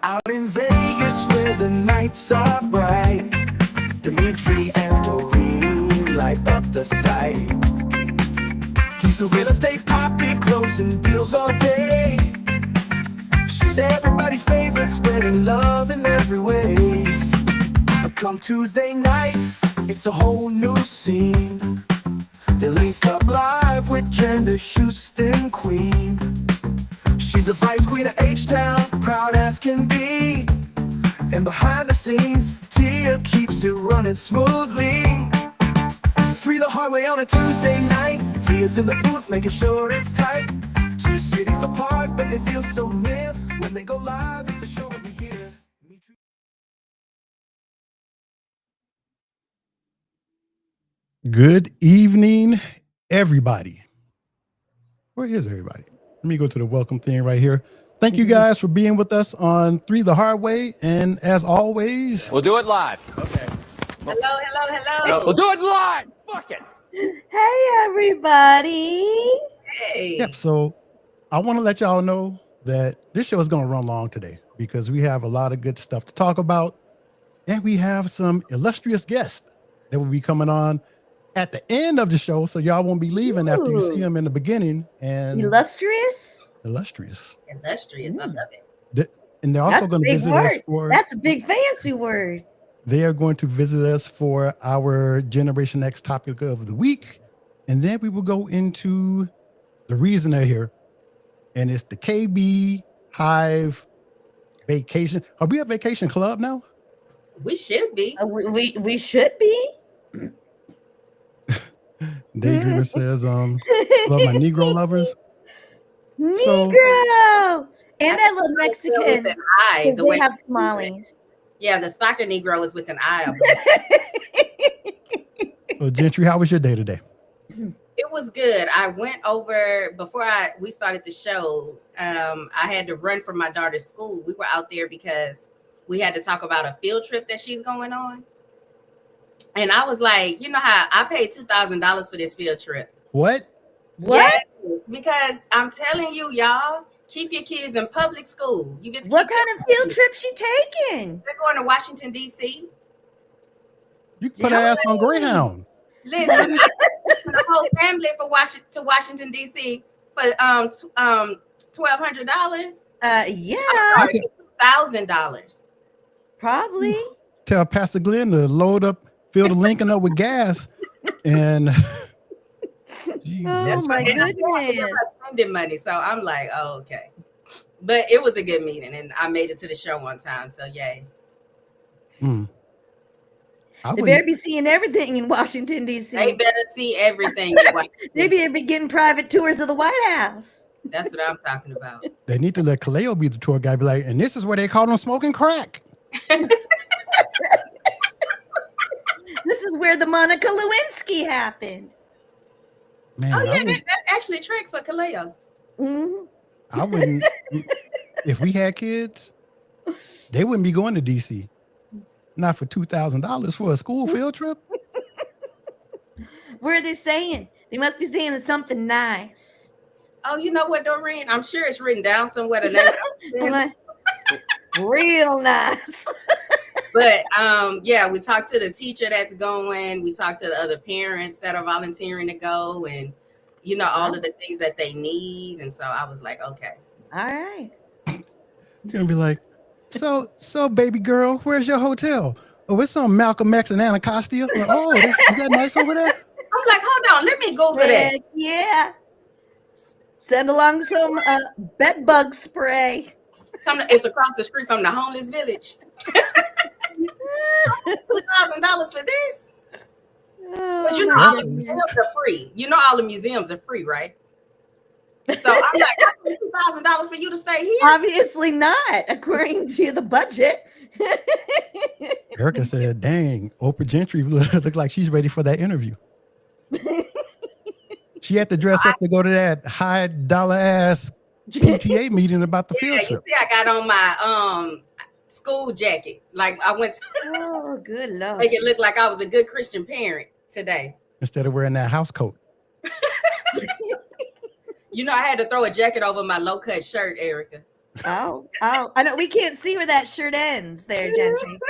Out in Vegas where the nights are bright, Dmitri and Dorene light up the site. He's the real estate poppy, closing deals all day. She's everybody's favorite, spreading love in every way. But come Tuesday night, it's a whole new scene. They link up live with Gender Houston Queen. She's the vice queen of H-Town, proud as can be. And behind the scenes, Tia keeps it running smoothly. Free the hard way on a Tuesday night. Tia's in the booth making sure it's tight. Two cities apart, but they feel so near. When they go live, it's the show will be here. Good evening, everybody. Where is everybody? Let me go to the welcome thing right here. Thank you guys for being with us on Three the Hard Way. And as always, we'll do it live. Okay. Hello. We'll do it live. Fuck it. Hey, everybody. Hey. Yep. So I want to let y'all know that this show is going to run long today because we have a lot of good stuff to talk about. And we have some illustrious guests that will be coming on at the end of the show. So y'all won't be leaving after you see them in the beginning. And illustrious. I love it. And they're also going to visit us for... That's a big fancy word. They are going to visit us for our Generation X topic of the week. And then we will go into the reason they're here. And it's the B-Hive Vacation. Are we a vacation club now? We should be. We should be. Daydreamer says, love my Negro lovers. Negro! And that little Mexican. With an eye, the way they have tamales. Yeah, the soccer Negro is with an eye. So, Gentry, how was your day today? It was good. I went over before we started the show. I had to run from my daughter's school. We were out there because we had to talk about a field trip that she's going on. And I was like, you know how I paid $2,000 for this field trip. What? Yes, because I'm telling you, y'all, Keep your kids in public school. You get to What keep kind of field trip she taking? They're going to Washington D.C. You can put her ass on Greyhound. Listen, I took the whole family to Washington D.C. for $1,200. Yeah, Okay. $1,000. probably. Tell Pastor Glenn to load up, fill the Lincoln up with gas, and Oh my And I'm goodness. spending money, so I'm like, oh, okay. But it was a good meeting, and I made it to the show on time, so yay. Mm. They better be seeing everything in Washington, D.C. They better see everything. They better be getting private tours of the White House. That's what I'm talking about. They need to let Kaleo be the tour guide. Be like, and this is where they caught him smoking crack. This is where the Monica Lewinsky happened. Man, Oh yeah, that actually tracks for Kaleo. Mm-hmm. I wouldn't. If we had kids, they wouldn't be going to DC. Not for $2,000 for a school field trip. What are they saying? They must be saying something nice. Oh, you know what, Dorene? I'm sure it's written down somewhere. The name I'm like, real nice. But yeah, we talked to the teacher that's going. We talked to the other parents that are volunteering to go, and you know all of the things that they need. And so I was like, okay, all right. It's gonna be like, so baby girl, where's your hotel? Oh, it's on Malcolm X and Anacostia. Like, oh, is that nice over there? I'm like, hold on, let me Google that. Yeah. Send along some bed bug spray. It's across the street from the homeless village. $2,000 for this? Because you know all the museums are free. You know all the museums are free, right? So I'm like, $2,000 for you to stay here? Obviously not, according to the budget. Erica said, dang, Oprah Gentry look like she's ready for that interview. She had to dress up to go to that high dollar ass PTA meeting about the field trip. You see, I got on my school jacket. Like I went to oh, good Lord. Make it look like I was a good Christian parent today. Instead of wearing that house coat. You know, I had to throw a jacket over my low-cut shirt, Erica. Oh, I know we can't see where that shirt ends there, Gentry.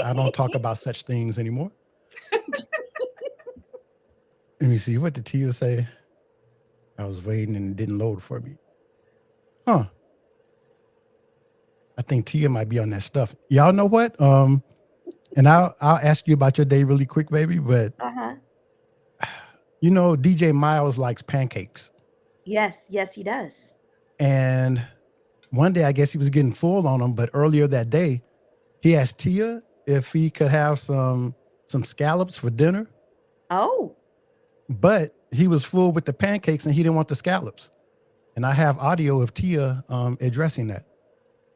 I don't talk about such things anymore. Let me see, what did Tia say? I was waiting and it didn't load for me. Huh. I think Tia might be on that stuff. Y'all know what? And I'll ask you about your day really quick, baby. But you know, DJ Miles likes pancakes. Yes, he does. And one day, I guess he was getting full on them. But earlier that day, he asked Tia if he could have some scallops for dinner. Oh. But he was full with the pancakes and he didn't want the scallops. And I have audio of Tia addressing that.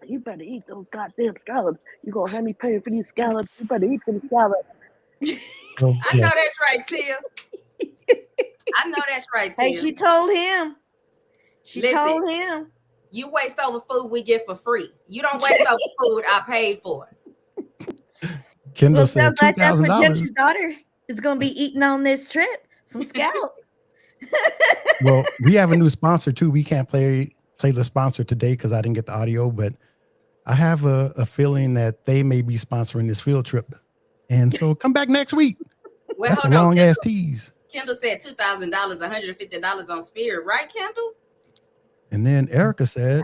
You better eat those goddamn scallops. You gonna have me pay for these scallops? You better eat some scallops. So, I know that's right, Tia. I know that's right, Tia. Hey, she told him. Told him. You waste over food we get for free. You don't waste over food I paid for. Kendall said sounds like that's what $2,000. Gentry's daughter is going to be eating on this trip. Some scallops. Well, we have a new sponsor too. We can't play the sponsor today because I didn't get the audio, but I have a feeling that they may be sponsoring this field trip. And so come back next week. Well, that's a long ass tease. Kendall said $2,000, $150 on Spirit, right, Kendall? And then Erica said,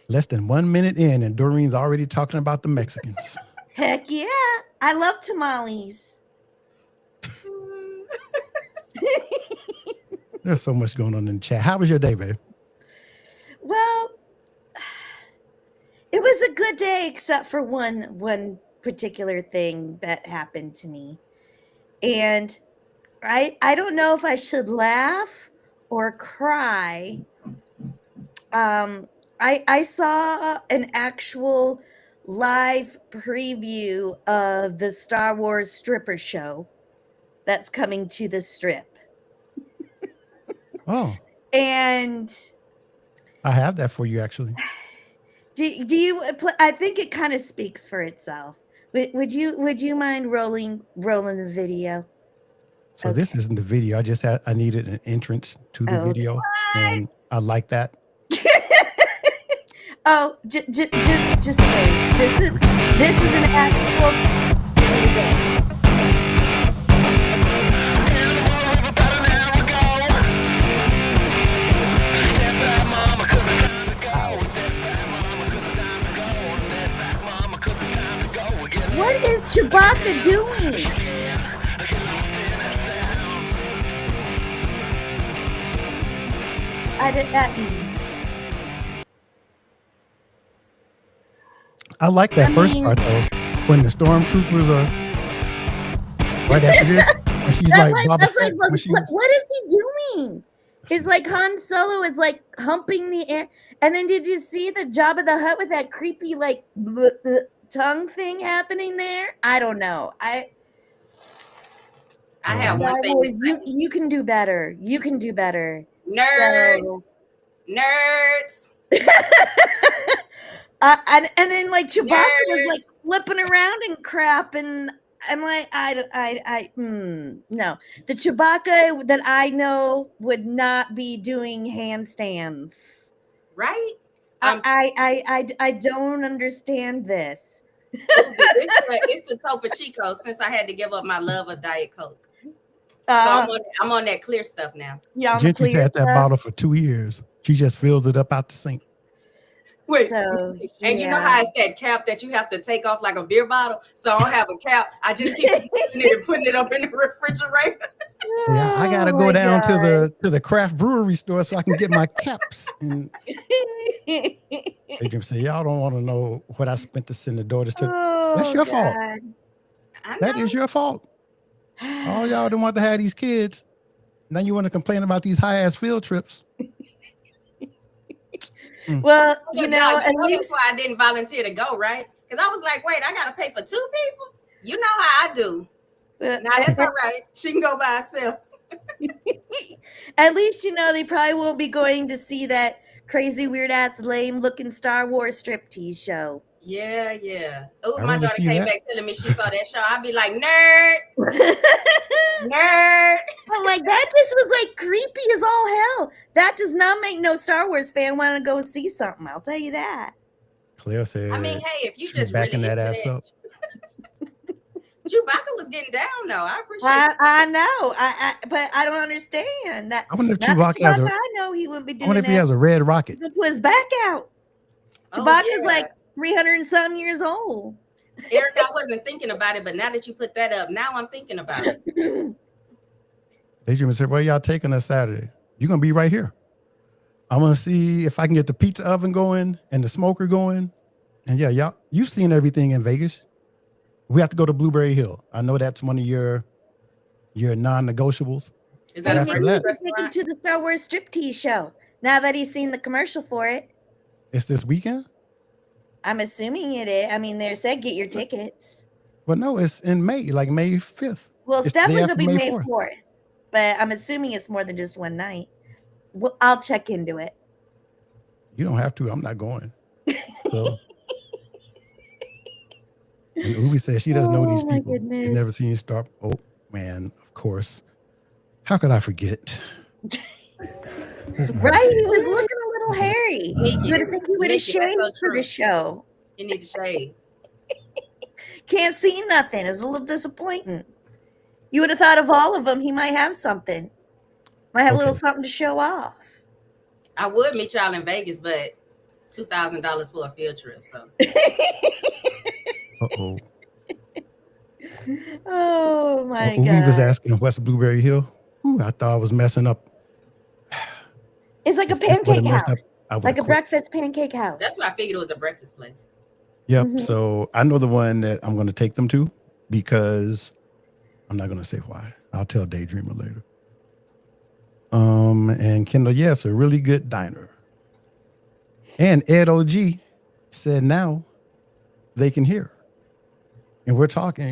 less than 1 minute in, and Dorene's already talking about the Mexicans. Heck yeah. I love tamales. There's so much going on in the chat. How was your day, babe? Well, it was a good day, except for one particular thing that happened to me. And I don't know if I should laugh or cry. I saw an actual live preview of the Star Wars stripper show that's coming to the Strip. Oh. And I have that for you, actually. Do you? I think it kind of speaks for itself. Would you mind rolling the video? So this isn't the video. I needed an entrance to the video, and I like that. Oh, just wait. This is an actual. What is Chewbacca doing? I like that first part though, when the stormtroopers are right after this, and she's like, Boba Fett, when she was- what is he doing? It's like Han Solo is like humping the air. And then did you see the Jabba the Hutt with that creepy like tongue thing happening there? I don't know. I have one thing to say. You can do better. You can do better. Nerds. Nerds. And then like Chewbacca was like flipping around and crap, and I'm like, no. The Chewbacca that I know would not be doing handstands. Right? I don't understand this. It's the Topo Chico since I had to give up my love of Diet Coke. So I'm on that clear stuff now. Yeah, Gentry's had that bottle for 2 years. She just fills it up out the sink. Wait, so, and you know how it's that cap that you have to take off like a beer bottle? So I don't have a cap. I just keep putting it and putting it up in the refrigerator. Yeah, I gotta go down to the craft brewery store so I can get my caps. And they can say, y'all don't want to know what I spent to send the daughters to. That's your fault. That is your fault. All y'all don't want to have these kids. Now you want to complain about these high ass field trips. Well, you know, at least why I didn't volunteer to go, right? Because I was like, wait, I gotta pay for 2 people. You know how I do. Now that's all right. She can go by herself. At least you know they probably won't be going to see that crazy, weird ass, lame looking Star Wars striptease show. Yeah, yeah. Oh, my daughter came back telling me she saw that show. I'd be like, nerd. Nerd. I'm like, that just was like creepy as all hell. That does not make no Star Wars fan want to go see something. I'll tell you that. Claire said, I mean, hey, if you just backing really that into ass that. up. Chewbacca was getting down though. I appreciate I know. But I don't understand that. I wonder if Chewbacca has a. I know he wouldn't be doing I wonder if that. he has a red rocket. He put his back out. Chewbacca's like 300 and some years old. Eric, I wasn't thinking about it, but now that you put that up, now I'm thinking about it. Daydream said, where y'all taking us Saturday? You're going to be right here. I'm going to see if I can get the pizza oven going and the smoker going. And yeah, y'all, you've seen everything in Vegas. We have to go to Blueberry Hill. I know that's one of your non-negotiables. Is that take him to the Star Wars striptease show now that he's seen the commercial for it? It's this weekend? I'm assuming it is. I mean, they said get your tickets. But no, it's in May, like May 5th. Well, it's definitely going to be May 4th. 4th. But I'm assuming it's more than just one night. Well, I'll check into it. You don't have to. I'm not going. So. And Ubi says she doesn't know these people. Goodness. She's never seen Star. Oh, man, of course. How could I forget? Right? He was looking a little hairy. You would think he would have shaved for the show. You need to shave. Can't see nothing. It was a little disappointing. You would have thought of all of them, he might have something. Might have a little something to show off. I would meet y'all in Vegas, but $2,000 for a field trip. So. Uh-oh. Oh, my God. We was asking West Blueberry Hill. Ooh, I thought I was messing up. It's like a pancake house. Like a breakfast pancake house. That's what I figured it was, a breakfast place. Yep. Mm-hmm. So I know the one that I'm going to take them to because I'm not going to say why. I'll tell Daydreamer later. And Kendall, yes, a really good diner. And Ed OG said now they can hear. And we're talking,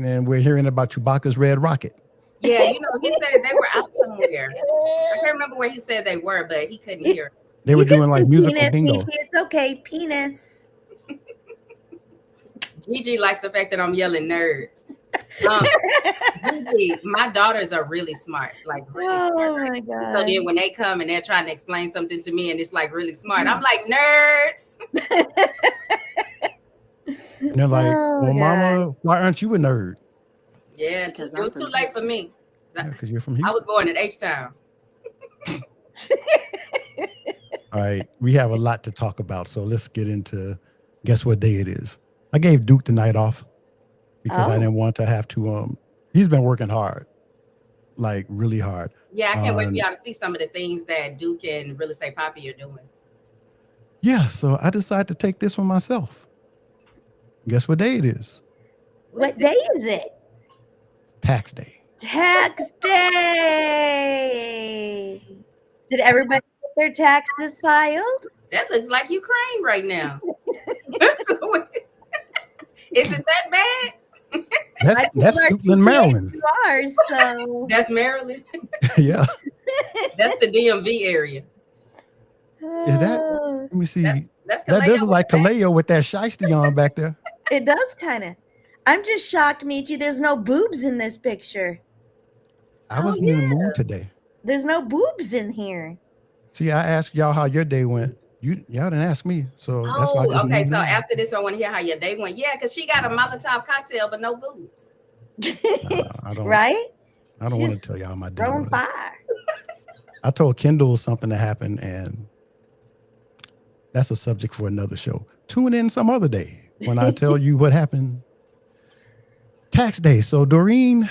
and we're hearing about Chewbacca's red rocket. Yeah, you know, he said they were out somewhere. I can't remember where he said they were, but he couldn't hear us. They were doing like musical bingo. It's okay, penis. Gigi likes the fact that I'm yelling nerds. Really, my daughters are really smart, like really smart. Oh my So god. then when they come and they're trying to explain something to me and it's like really smart, I'm like, nerds. And they're like, Oh, well, God. Mama, why aren't you a nerd? Yeah, Because it I'm was from too late for Houston. me. Yeah, because you're from I Houston. was born in H-Town. All right, we have a lot to talk about, so let's get into guess what day it is. I gave Duke the night off because I Oh. didn't want to have to. He's been working hard, like really hard. Yeah, I can't wait for y'all to see some of the things that Duke and Real Estate Poppy are doing. Yeah, so I decided to take this one myself. Guess what day it is? What day is it? Tax day. Tax day. Did everybody get their taxes filed? That looks like Ukraine right now. Is it that bad? That's Suitland, Maryland. You are, so. That's Maryland. Yeah. That's the DMV area. Is that? Let me see. That's That does Kaleo look like with that. Kaleo with that shiesty on back there. It does kind of. I'm just shocked, Michi. There's no boobs in this picture. I wasn't in the mood today. There's no boobs in here. See, I asked y'all how your day went. Y'all didn't ask me, so that's why I just Okay. moved So on. after this, I want to hear how your day went. Yeah, because she got a Molotov cocktail, but no boobs. I don't. Right? I don't want to She's tell y'all my day Throwing was. fire. I told Kendall something that happened, and that's a subject for another show. Tune in some other day when I tell you what happened. Tax day. So Dorene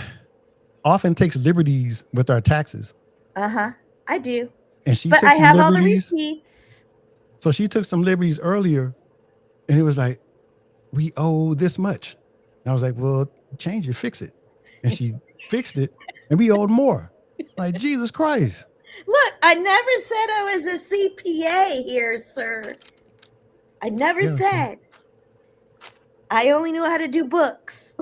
often takes liberties with our taxes, Uh-huh. I do. and she But took I some have all the liberties. receipts. So she took some liberties earlier, and it was like, we owe this much. And I was like, well, change it, fix it. And she fixed it, and we owed more. Like, Jesus Christ. Look, I never said I was a CPA here, sir. I never Yeah, said. I only knew how to do books.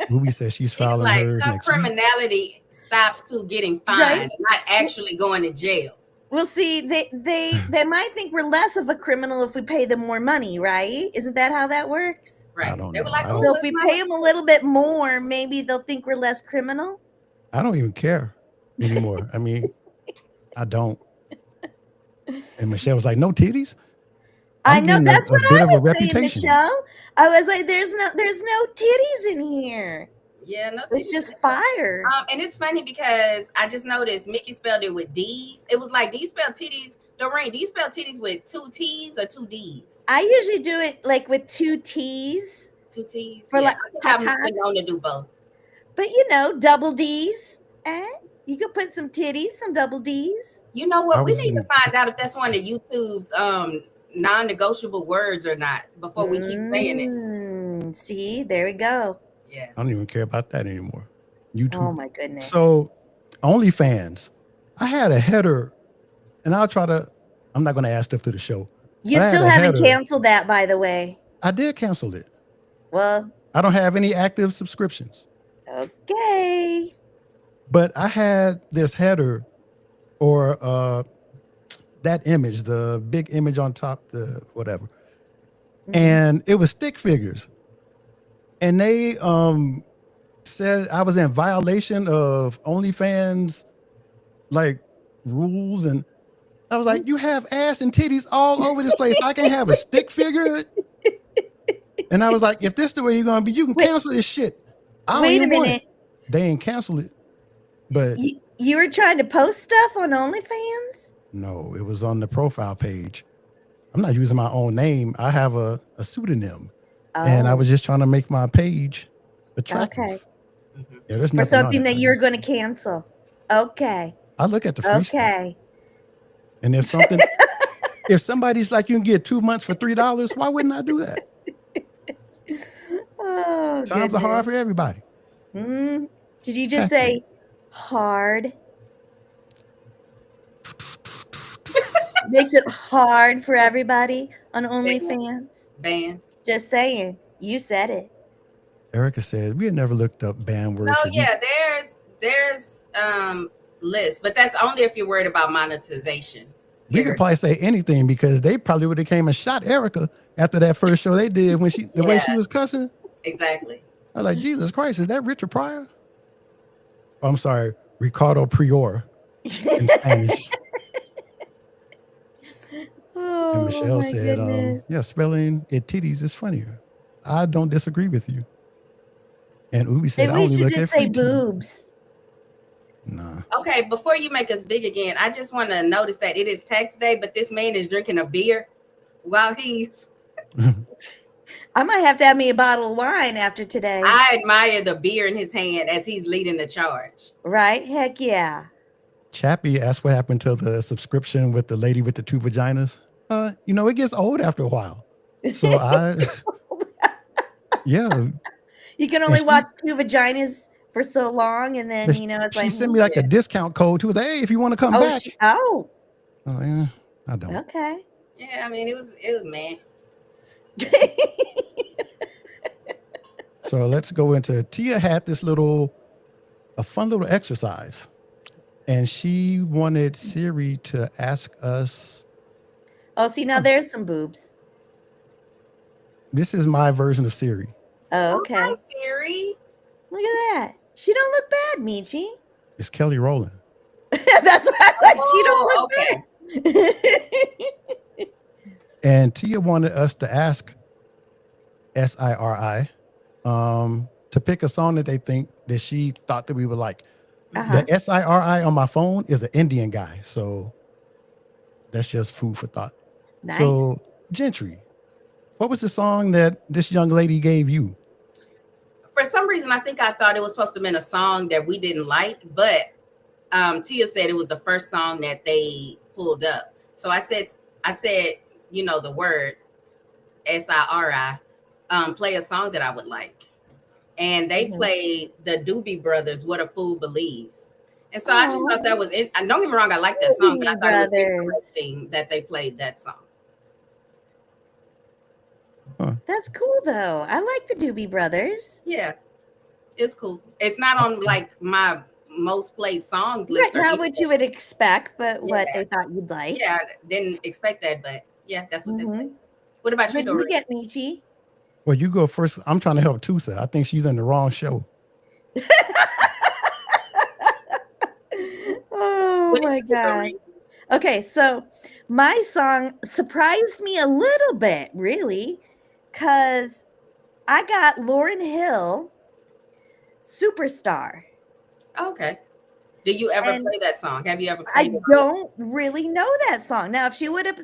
Ruby says she's She's filing like, hers her next week. criminality stops to getting fined, Right. not actually going to jail. Well, see, they might think we're less of a criminal if we pay them more money, right? Isn't that how that works? Right. don't They were know. like, I oh, So if it's we my pay them a little bit more, maybe they'll think we're less criminal. I don't even care anymore. I mean, I don't. And Michelle was like, no titties? I I'm know getting that's a what bit I of a was saying, reputation. Michelle. I was like, there's no titties in here. Yeah, no. It's just fire. And it's funny because I just noticed Mickey spelled it with D's. It was like, do you spell titties? Dorene, do you spell titties with 2 T's or 2 D's? I usually do it like with 2 T's. 2 T's. For Yeah, like I think tatas. I'm been known to do both. But double D's. You could put some titties, some double D's. You know what? I We was need to in- find out if that's one of YouTube's non-negotiable words or not before we keep saying it. See, there we go. Yeah. I don't even care about that anymore. YouTube. Oh my goodness. So, OnlyFans. I had a header, and I'm not going to add stuff to the show. You I had still a haven't header. canceled that, by the way. I did cancel it. Well, I don't have any active subscriptions. okay. But I had this header or that image, the big image on top, the whatever. And it was stick figures. And they said I was in violation of OnlyFans like rules. And I was like, you have ass and titties all over this place. I can't have a stick figure. And I was like, if this the way you're gonna be, you can cancel this shit. I don't Wait a even want minute. it. They ain't cancel it. But You were trying to post stuff on OnlyFans? no, it was on the profile page. I'm not using my own name. I have a pseudonym. And I was just trying to make my page attractive. Okay. Yeah, there's For nothing on something it. that you're going to cancel. Okay. I look at the free stuff. Okay. And if something, if somebody's like, you can get 2 months for $3, why wouldn't I do that? Oh, Times are hard for everybody. Did you just That's say hard? Makes it hard for everybody on OnlyFans. Ban. Just saying. You said it. Erica said, we had never looked up banned words. No, for yeah, there's lists, but that's only if you're worried about monetization. We could probably say anything because they probably would have came and shot Erica after that first show they did when the way she was cussing. Exactly. I was like, Jesus Christ, is that Richard Pryor? Oh, I'm sorry, Ricardo Prior in Spanish. And Oh Michelle my said, goodness. yeah, spelling it titties is funnier. I don't disagree with you. And Ubi said, Maybe I we only should look just at say free titties. boobs. Nah. Okay, before you make us big again, I just want to notice that it is tax day, but this man is drinking a beer while he's. I might have to have me a bottle of wine after today. I admire the beer in his hand as he's leading the charge. Right? Heck yeah. Chappie asked what happened to the subscription with the lady with the 2 vaginas. It gets old after a while. So yeah. You can only watch 2 vaginas for so long, and then it's she like sent me like a discount code too. Hey, if you want to come back. Oh, yeah, I don't. Okay. Yeah, I mean it was man. So let's go into Tia had this a fun little exercise, and she wanted Siri to ask us. Oh, see, now there's some boobs. This is my version of Siri. Oh, okay. Hi, Siri. Look at that. She don't look bad, Michi. It's Kelly Rowland. That's what I said. She don't look bad. And Tia wanted us to ask Siri to pick a song that they think that she thought that we would like. The Siri on my phone is an Indian guy, so that's just food for thought. Nice. So, Gentry, what was the song that this young lady gave you? For some reason, I think I thought it was supposed to have been a song that we didn't like, but Tia said it was the first song that they pulled up. So I said, the word Siri, play a song that I would like. And they played the Doobie Brothers, What a Fool Believes. And so I just thought that was, don't get me wrong, I like that song, but I thought it was interesting that they played that song. Huh. That's cool, though. I like the Doobie Brothers. Yeah, it's cool. It's not on like my most played song list. Right, not what you would expect, but what they thought you'd like. Yeah, I didn't expect that, but yeah, that's what they played. What about you, What did we get, Michi? Well, you go first. I'm trying to help Tusa. I think she's in the wrong show. Oh my God. Okay, so my song surprised me a little bit, really, because I got Lauryn Hill, Superstar. Okay. Do you ever play that song? Have you ever played it? I don't really know that song. Now, if she would have,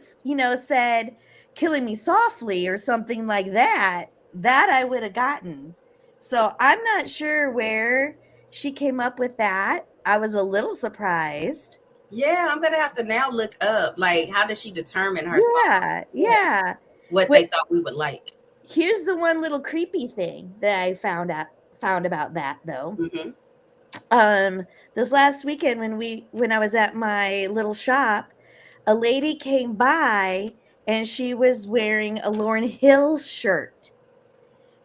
said Killing Me Softly or something like that I would have gotten. So I'm not sure where she came up with that. I was a little surprised. Yeah, I'm going to have to now look up, like, how does she determine her song? Yeah. What they thought we would like. Here's the one little creepy thing that I found about that, though. This last weekend when I was at my little shop, a lady came by and she was wearing a Lauryn Hill shirt.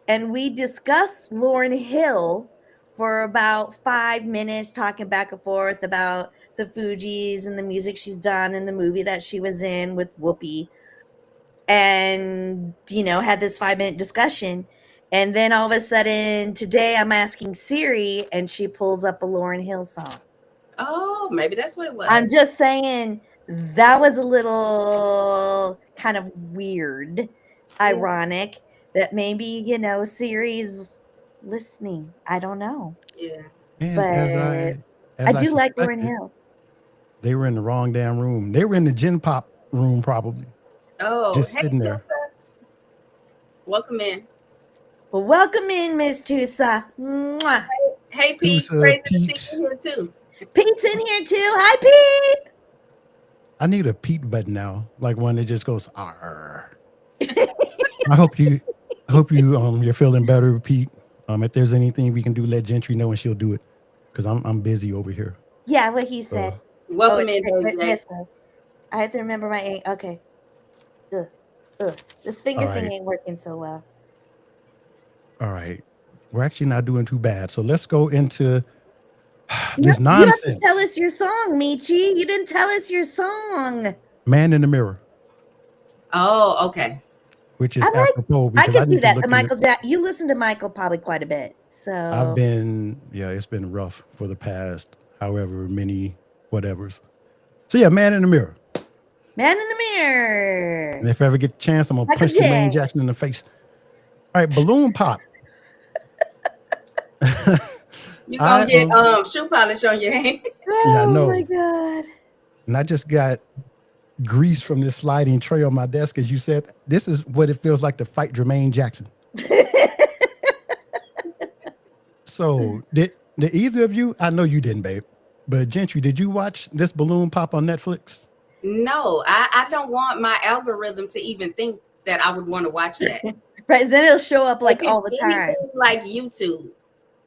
And we discussed Lauryn Hill for about 5 minutes, talking back and forth about the Fugees and the music she's done and the movie that she was in with Whoopi. And, had this 5-minute discussion. And then all of a sudden, today I'm asking Siri, and she pulls up a Lauryn Hill song. Oh, maybe that's what it was. I'm just saying that was a little kind of weird, ironic, that maybe, Siri's listening. I don't know. Yeah. And but I do like Lauryn Hill. They were in the wrong damn room. They were in the Gen Pop room, probably. Oh, just sitting there. Tusa. Welcome in. Well, welcome in, Miss Tusa. Mwah. Hey, Pete. Tusa, Crazy Pete. to see you here, too. Pete's in here, too. Hi, Pete. I need a Pete button now, like one that just goes, "Arr." I hope you're feeling better, Pete. If there's anything we can do, let Gentry know and she'll do it, because I'm busy over here. Yeah, what he said. Welcome in, this one. I have to remember my okay. This finger thing ain't working so well. All right. We're actually not doing too bad. So let's go into this nonsense. You have to tell us your song, Michi. You didn't tell us your song. Man in the Mirror. Oh, okay. which is I like. apropos I because I can see need to that. look in Michael Jack. You listen to Michael probably quite a bit. So it's been rough for the past however many whatevers. So yeah, Man in the Mirror. Man in the Mirror. And if I ever get a chance, I'm gonna Michael punch Jermaine Jack. Jackson in the face. All right, Balloon Pop. You gonna get I shoe polish on your hand. Yeah, I Oh know. my god. And I just got grease from this sliding tray on my desk, as you said. This is what it feels like to fight Jermaine Jackson. So did either of you? I know you didn't, babe. But Gentry, did you watch this Balloon Pop on Netflix? No, I don't want my algorithm to even think that I would want to watch that. Right, then it'll show up like If it's all the time. anything like YouTube.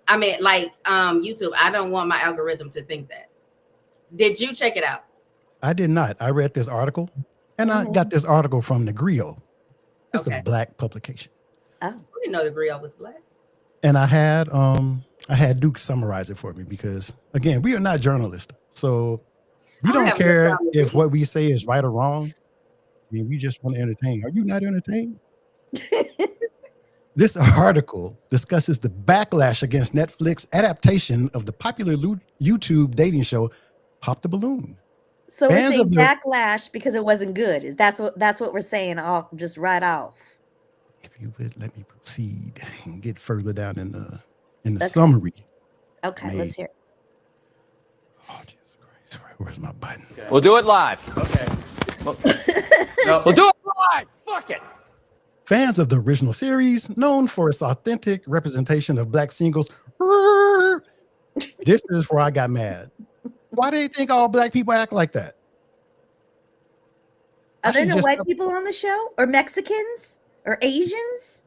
I mean, like YouTube. I don't want my algorithm to think that. Did you check it out? I did not. I read this article, and I got this article from the Griot. It's Okay. a black publication. Oh, I didn't know the griot was black. And I had Duke summarize it for me because again, we are not journalists. So we I don't don't have no care problem with if it. what we say is right or wrong. I mean, we just want to entertain. Are you not entertained? This article discusses the backlash against Netflix adaptation of the popular YouTube dating show Pop the Balloon. so we're Fans saying of the- backlash because it wasn't good. That's what we're saying off just right off. If you would let me proceed and get further down in the Okay. summary. Okay, Man. let's hear it. Oh, Jesus Christ. Right, where's my button? We'll do it live. Okay. No, we'll do it live. Fuck it. Fans of the original series, known for its authentic representation of black singles, this is where I got mad. Why do they think all black people act like that? I Are there should no just- white people on the show? Or Mexicans? Or Asians?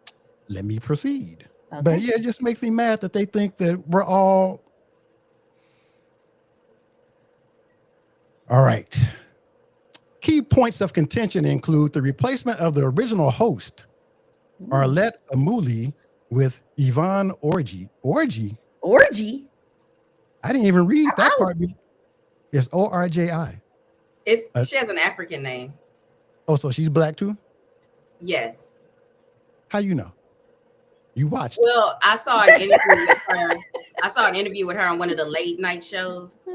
Let me proceed. Okay. But yeah, it just makes me mad that they think that we're all right. Key points of contention include the replacement of the original host, Arlette Amuli, with Yvonne Orji. Orji? Orgy? I didn't even read that part. It's Orji. She has an African name. Oh, so she's black too? Yes. How you know? You watched. Well, I saw an interview with her. I saw an interview with her on one of the late night shows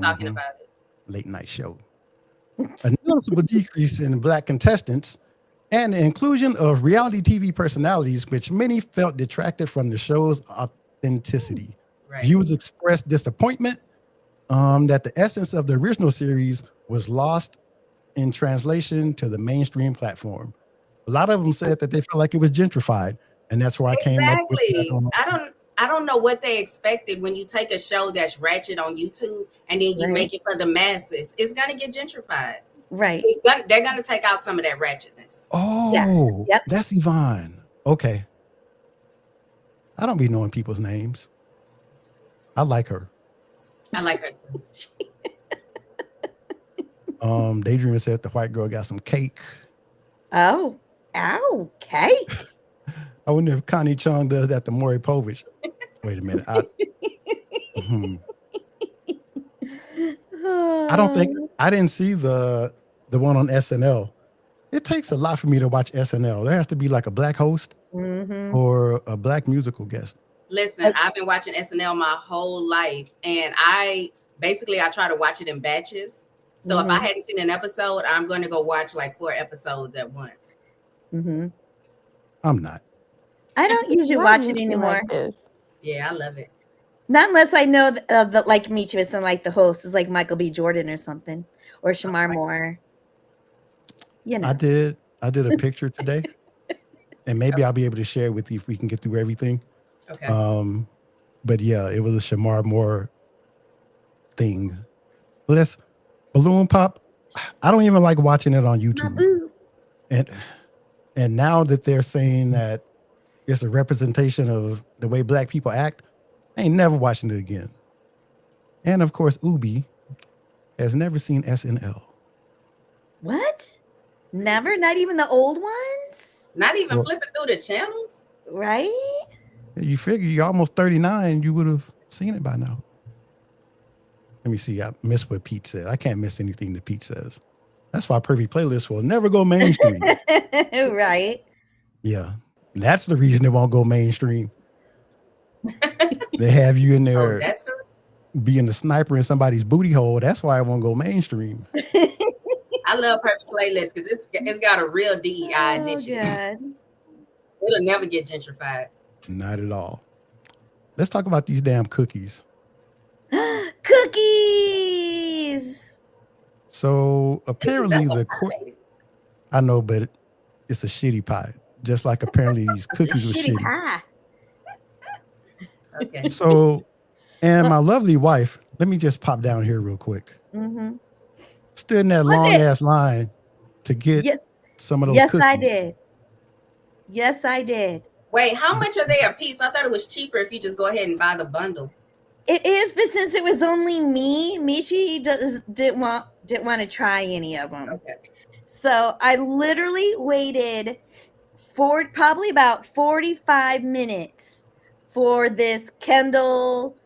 talking about it. Late night show. A noticeable decrease in black contestants and the inclusion of reality TV personalities, which many felt detracted from the show's authenticity. Right. Viewers expressed disappointment that the essence of the original series was lost in translation to the mainstream platform. A lot of them said that they felt like it was gentrified, and that's where I came up with that. I don't know what they expected when you take a show that's ratchet on YouTube and then you Right. make it for the masses. It's gonna get gentrified. Right. They're gonna take out some of that ratchetness. Oh, Yep. that's Yvonne. Okay. I don't be knowing people's names. I like her. I like her too. Daydreamer said the white girl got some cake. Oh. Ow. Cake. I wonder if Connie Chung does that to Maury Povich. Wait a minute. I don't think I didn't see the one on SNL. It takes a lot for me to watch SNL. There has to be like a black host or a black musical guest. Listen, I've been watching SNL my whole life, and I try to watch it in batches. So if I hadn't seen an episode, I'm going to go watch like 4 episodes at once. I'm not. I don't usually Why watch are it you anymore. like this? Yeah, I love it. Not unless I know that like Mitch was like the host is like Michael B. Jordan or something, or Shamar Moore. You know. I did a picture today, and maybe I'll be able to share with you if we can get through everything. Okay. But yeah, it was a Shamar Moore thing. Let's Balloon Pop. I don't even like watching it on YouTube. Boo. And now that they're saying that it's a representation of the way black people act, I ain't never watching it again. And of course, Ubi has never seen SNL. What? Never? Not even the old ones? Not even Well- flipping through the channels. Right? You figure you're almost 39, you would have seen it by now. Let me see. I missed what Pete said. I can't miss anything that Pete says. That's why Perfect Playlist will never go mainstream. Right. Yeah, that's the reason it won't go mainstream. They have you in Oh, there that's the being a sniper in somebody's booty hole. That's why it won't go mainstream. I love Perfect Playlist because it's got a real DEI Oh initiative. God. It'll never get gentrified. Not at all. Let's talk about these damn cookies. Cookies. So apparently That's so the pie, court. baby. I know, but it's a shitty pie. Just like apparently these cookies were Shitty shitty. pie. Okay. So, and my lovely wife, let me just pop down here real quick. Mm-hmm. Stood in that Was long it? ass line to get Yes. some of those Yes, cookies. I did. Yes, I did. Wait, how much are they a piece? I thought it was cheaper if you just go ahead and buy the bundle. It is, but since it was only me, Michi didn't want to try any of them. Okay. So I literally waited for probably about 45 minutes for this Kendall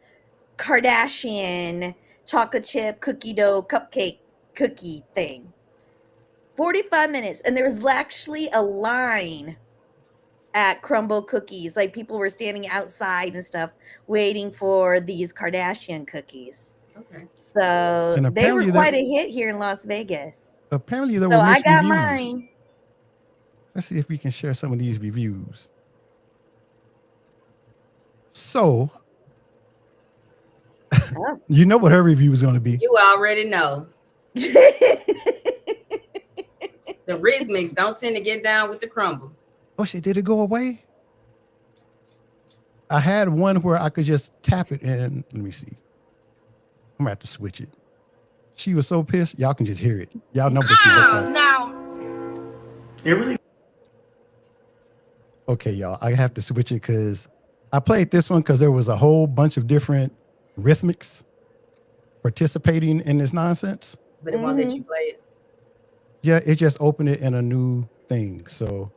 Kardashian chocolate chip cookie dough cupcake cookie thing. 45 minutes, and there was actually a line at Crumble Cookies. Like people were standing outside and stuff waiting for these Kardashian cookies. Okay. So And they were apparently quite a hit here in Las Vegas. Apparently there So were I mixed got reviews. mine. Let's see if we can share some of these reviews. So, Oh. you know what her review is going to be. You already know. The rhythmics don't tend to get down with the crumble. Oh shit, did it go away? I had one where I could just tap it and let me see. I'm gonna have to switch it. She was so pissed. Y'all can just hear it. Y'all know what she looks like. No. It really Okay, y'all. I have to switch it because I played this one because there was a whole bunch of different rhythmics participating in this nonsense. But it won't let you play it. Yeah, it just opened it in a new thing. So,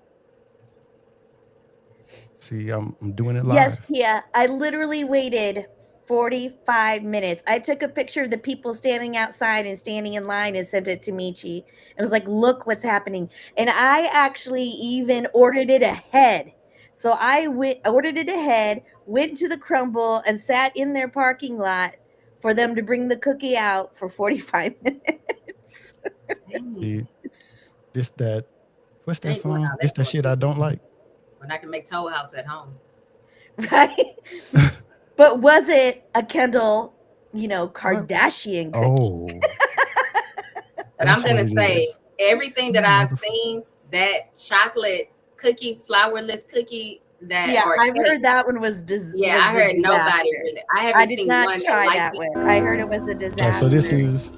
see, I'm doing it live. Yes, Tia. I literally waited 45 minutes. I took a picture of the people standing outside and standing in line and sent it to Michi. It was like, look what's happening. And I actually even ordered it ahead. So I ordered it ahead, went to the Crumble and sat in their parking lot for them to bring the cookie out for 45 minutes. See, what's that Ain't doing song? all It's that that shit I don't like. When I can make Toll House at home. Right? But was it a Kendall, Kardashian cookie? Oh. But I'm going to say everything that I've seen, that chocolate cookie, flourless cookie, that Yeah, or I've cake, heard that one was yeah, I heard nobody disaster. really. I I haven't did seen not one try that that liked it. one. I heard it was a disaster. So this is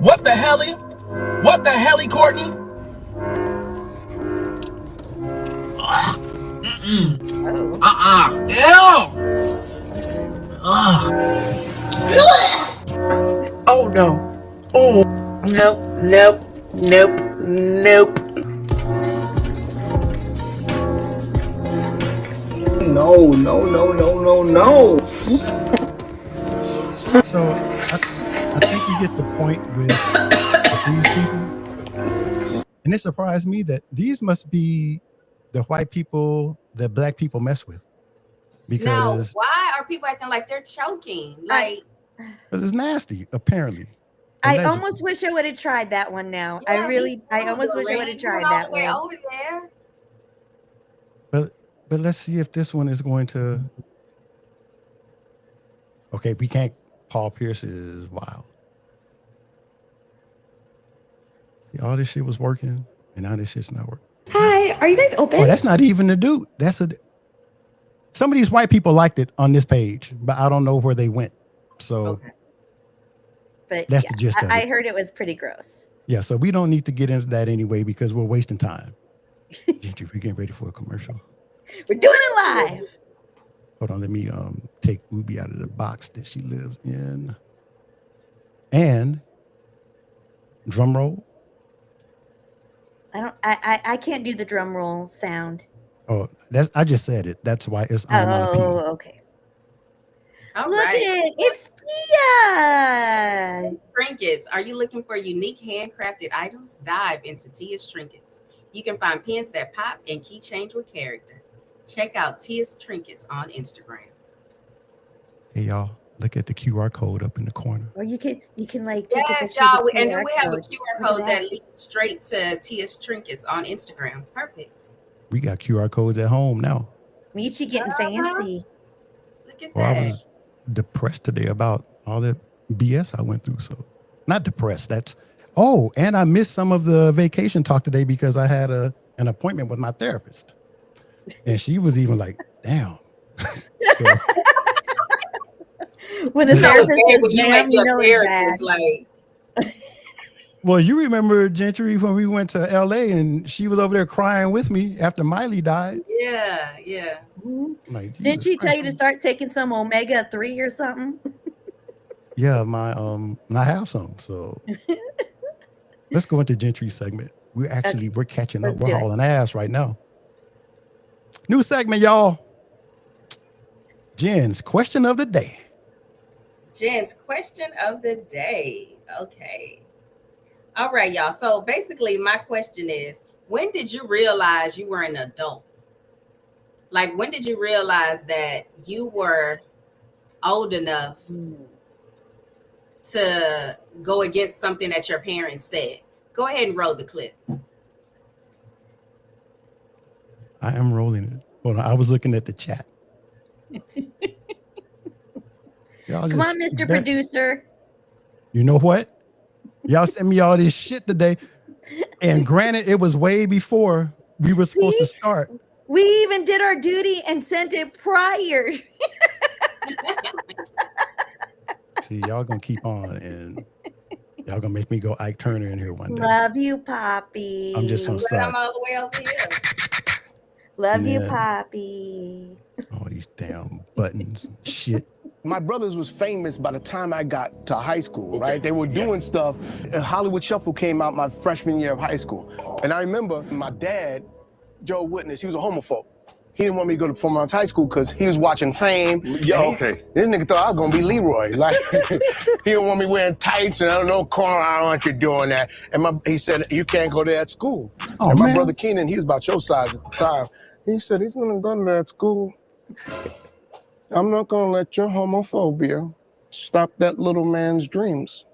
What the helly? What the helly, Kourtney? Oh no. Oh, nope. No. so I think you get the point with these people. And it surprised me that these must be the white people that black people mess with. Now, Because why are people acting like they're choking? Like, it's nasty, apparently. I Allegedly. almost wish I would have tried that one now. yeah, I almost wish I would have tried all that the way one. over there. But let's see if this one is going to. Okay, we can't. Paul Pierce is wild. See, all this shit was working, and now this shit's not working. Hi, are you guys open? Oh, that's not even the dude. Some of these white people liked it on this page, but I don't know where they went. So Okay. But that's yeah, the gist of I it. heard it was pretty gross. Yeah, so we don't need to get into that anyway because we're wasting time. Gentry, we're getting ready for a commercial. We're doing it live. Hold on, let me take Ubi out of the box that she lives in. And drum roll. I can't do the drum roll sound. Oh, I just said it. That's why it's onomatopoeia. Oh, okay. All Look right. at it. It's Tia. Tia's Trinkets. Are you looking for unique handcrafted items? Dive into Tia's Trinkets. You can find pins that pop and keychains with character. Check out Tia's Trinkets on Instagram. Hey, y'all, look at the QR code up in the corner. Or you can like take a Yes, picture of y'all. the And then QR we have a code. QR Look at code that leads straight to Tia's Trinkets on Instagram. Perfect. We got QR codes at home now. Dmitri getting fancy. Look at Well, I that. was depressed today about all the BS I went through. So, not depressed. And I missed some of the vacation talk today because I had an appointment with my therapist. And she was even like, damn. So, When the You know it's therapist bad says, when you "Ma'am," make you your know it's therapist bad. like, well, you remember Gentry when we went to LA and she was over there crying with me after Miley died. yeah. Mhm. Like, Didn't Jesus she tell Christ. you to start taking some omega-3 or something? Yeah, I have some. So let's go into Gentry segment. We're catching up. Let's We're do it. hauling ass right now. New segment, y'all. Jen's question of the day. Jen's question of the day. Okay. All right, y'all. So basically, my question is, when did you realize you were an adult? Like, when did you realize that you were old enough to go against something that your parents said? Go ahead and roll the clip. I am rolling it. Hold on. I was looking at the chat. Come on, Mr. Producer. You know what? Y'all sent me all this shit today. And granted, it was way before we were supposed to start. We even did our duty and sent it prior. See, y'all gonna keep on and y'all gonna make me go Ike Turner in here one day. Love you, Poppy. I'm just gonna start. I'm all the way over here. Love you, Poppy. All these damn buttons and shit. My brothers was famous by the time I got to high school, right? They were doing stuff. Hollywood Shuffle came out my freshman year of high school. And I remember my dad, Joe Witness, he was a homophobe. He didn't want me to go to Performing Arts High School because he was watching Fame. Yeah, okay. This nigga thought I was gonna be Leroy. Like, he didn't want me wearing tights and I don't know, Corner, I don't want you doing that. And he said, you can't go to that school. Oh, and my man. brother Keenan, he was about your size at the time. He said, he's gonna go to that school. I'm not gonna let your homophobia stop that little man's dreams.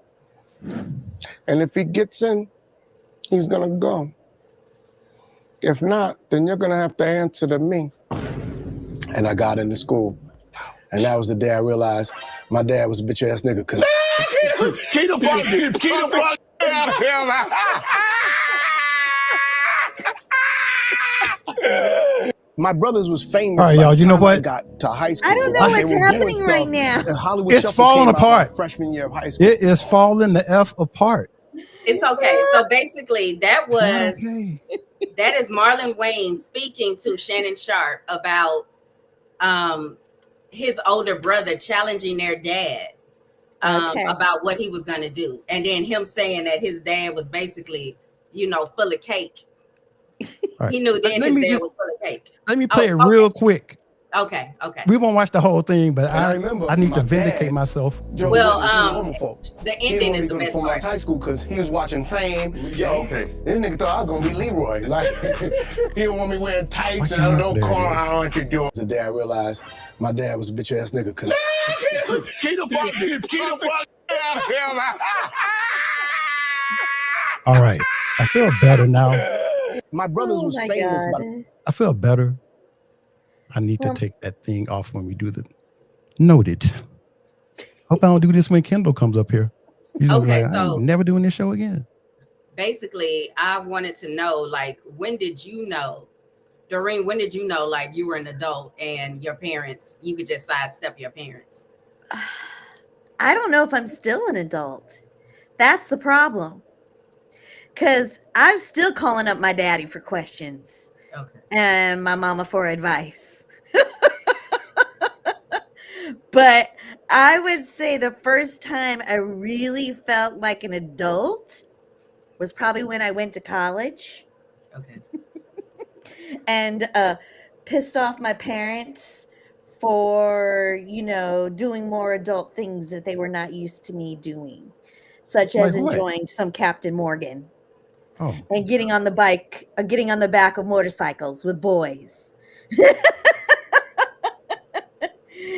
And if he gets in, he's gonna go. If not, then you're gonna have to answer to me. And I got into school. And that was the day I realized my dad was a bitch ass nigga. Cause Keep the ball out of here, man. my brothers was famous. All right, by y'all, the you know time what? I got to high school. I don't know They what's were doing happening stuff. right now. Hollywood It's Shuffle falling came out my apart. freshman year of high school. It is falling the F apart. It's okay. So basically, that was Okay. that is Marlon Wayne speaking to Shannon Sharp about his older brother challenging their dad about what he was going to do. And then him saying that his dad was basically, full of cake. Right. He knew then his dad was full of cake. Let me play it real quick. Okay. We won't watch the whole thing, but And I remember I need my to vindicate dad, myself. Joe Well, Witness, he was a homophobe. the He didn't ending want is me to the go to best Performing part. Arts High School because he was watching Fame. Yeah, okay. This nigga thought I was gonna be Leroy. Like, he didn't want me wearing tights and I don't know, There it Corner, is. I don't know what you're doing. The day I realized my dad was a bitch ass nigga. Cause Keep the ball out of here, man. All right. I feel better now. my brothers was my famous God. by I feel better. I need to take that thing off when we do the noted. Hope I don't do this when Kendall comes up here. He's gonna be Okay, like, so I'm never doing this show again. basically, I wanted to know, like, when did you know, Dorene, when did you know, like, you were an adult and your parents, you could just sidestep your parents? I don't know if I'm still an adult. That's the problem. Because I'm still calling up my daddy for questions Okay. and my mama for advice. But I would say the first time I really felt like an adult was probably when I went to college Okay. and pissed off my parents for, doing more adult things that they were not used to me doing. such Like as what? enjoying some Captain Morgan Oh, and getting on the getting on the back of motorcycles with boys.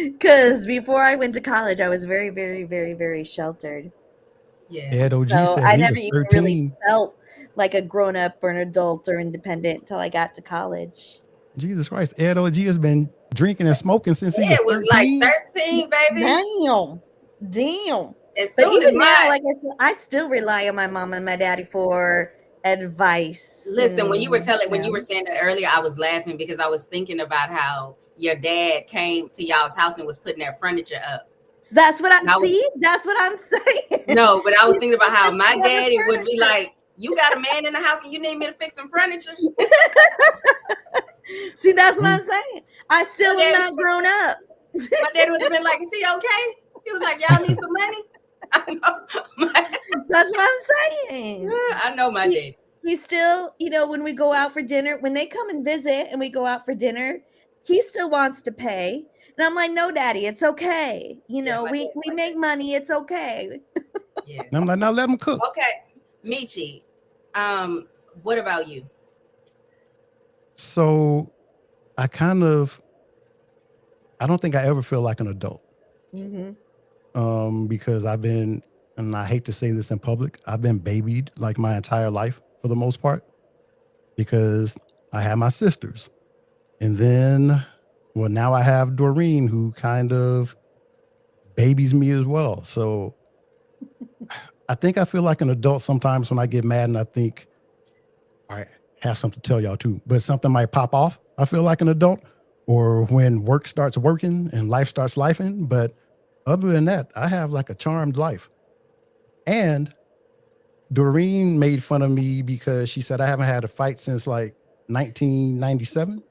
Because before I went to college, I was very, very, very, very sheltered. Yeah. Ed OG So said I when he never was even really 13. felt like a grown up or an adult or independent until I got to college. Jesus Christ, Ed OG has been drinking and smoking since he was It was like 13. 13, baby. Damn. As But soon as even now, my like I said, I still rely on my mom and my daddy for advice. listen, when you were and, saying that earlier, I was laughing because I was thinking about how your dad came to y'all's house and was putting that furniture up. So that's what And I was, that's what I'm saying. no, but I was thinking about how Just my for the daddy would be furniture. like, "You got a man in the house and you need me to fix some furniture?" See, that's what I'm saying. I still My am daddy, not grown up. my daddy would have been like, "Is he okay?" He was like, "Y'all need some money." I know, That's what I'm saying. I know my daddy. He still, when we go out for dinner, when they come and visit and we go out for dinner, he still wants to pay. And I'm like, no, daddy, it's okay. Yeah, my We dad's like make that. money. It's okay. Yeah. And I'm like, now let him cook. Okay, Michi. What about you? So I don't think I ever feel like an adult. Because I've been, and I hate to say this in public, I've been babied like my entire life for the most part, because I had my sisters. And then, well, now I have Dorene, who kind of babies me as well. So I think I feel like an adult sometimes when I get mad and I think, all right, have something to tell y'all too, but something might pop off. I feel like an adult, or when work starts working and life starts lifing. But other than that, I have like a charmed life. And Doreen made fun of me because she said I haven't had a fight since like 1997.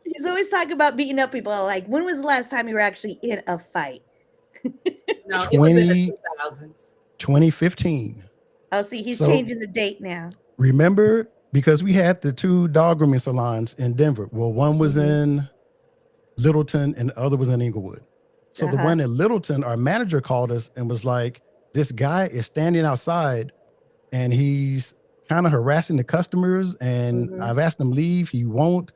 He's always talking about beating up people. Like, when was the last time you were actually in a fight? No, it was in the 2000s. 2015. Oh, see, he's So- changing the date now. Remember, because we had the two dog grooming salons in Denver. Well, one was in Littleton and the other was in Inglewood. So the one in Littleton, our manager called us and was like, this guy is standing outside and he's kind of harassing the customers. And I've asked him to leave. He won't.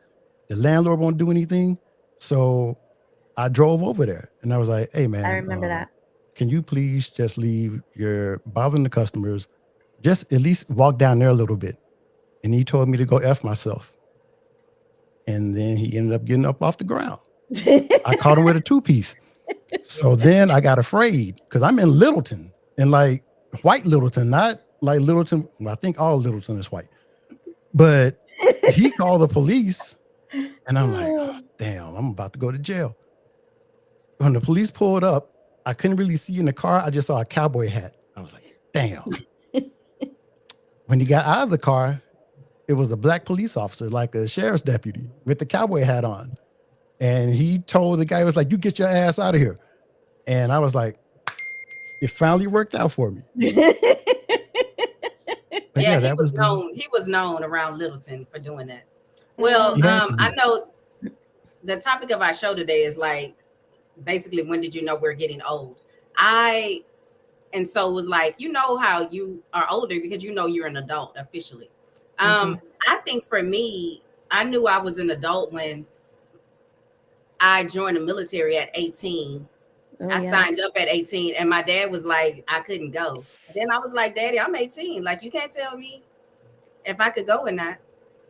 The landlord won't do anything. So I drove over there and I was like, hey, man. I remember that. Can you please just leave? You're bothering the customers. Just at least walk down there a little bit. And he told me to go F myself. And then he ended up getting up off the ground. I caught him with a 2-piece. So then I got afraid because I'm in Littleton, and like white Littleton, not like Littleton. Well, I think all Littleton is white. But he called the police and I'm like, oh, damn, I'm about to go to jail. When the police pulled up, I couldn't really see in the car. I just saw a cowboy hat. I was like, damn. When he got out of the car, it was a black police officer, like a sheriff's deputy with the cowboy hat on. And he told the guy, he was like, you get your ass out of here. And I was like, it finally worked out for me. But Yeah, that was known. He was known around Littleton for doing that. Well, I know the topic of our show today is like basically, when did you know we're getting old? And so it was like, you know how you are older because you know you're an adult officially. I think for me, I knew I was an adult when I joined the military at 18. I signed up at 18 and my dad was like, I couldn't go. Then I was like, Daddy, I'm 18. Like, you can't tell me if I could go or not.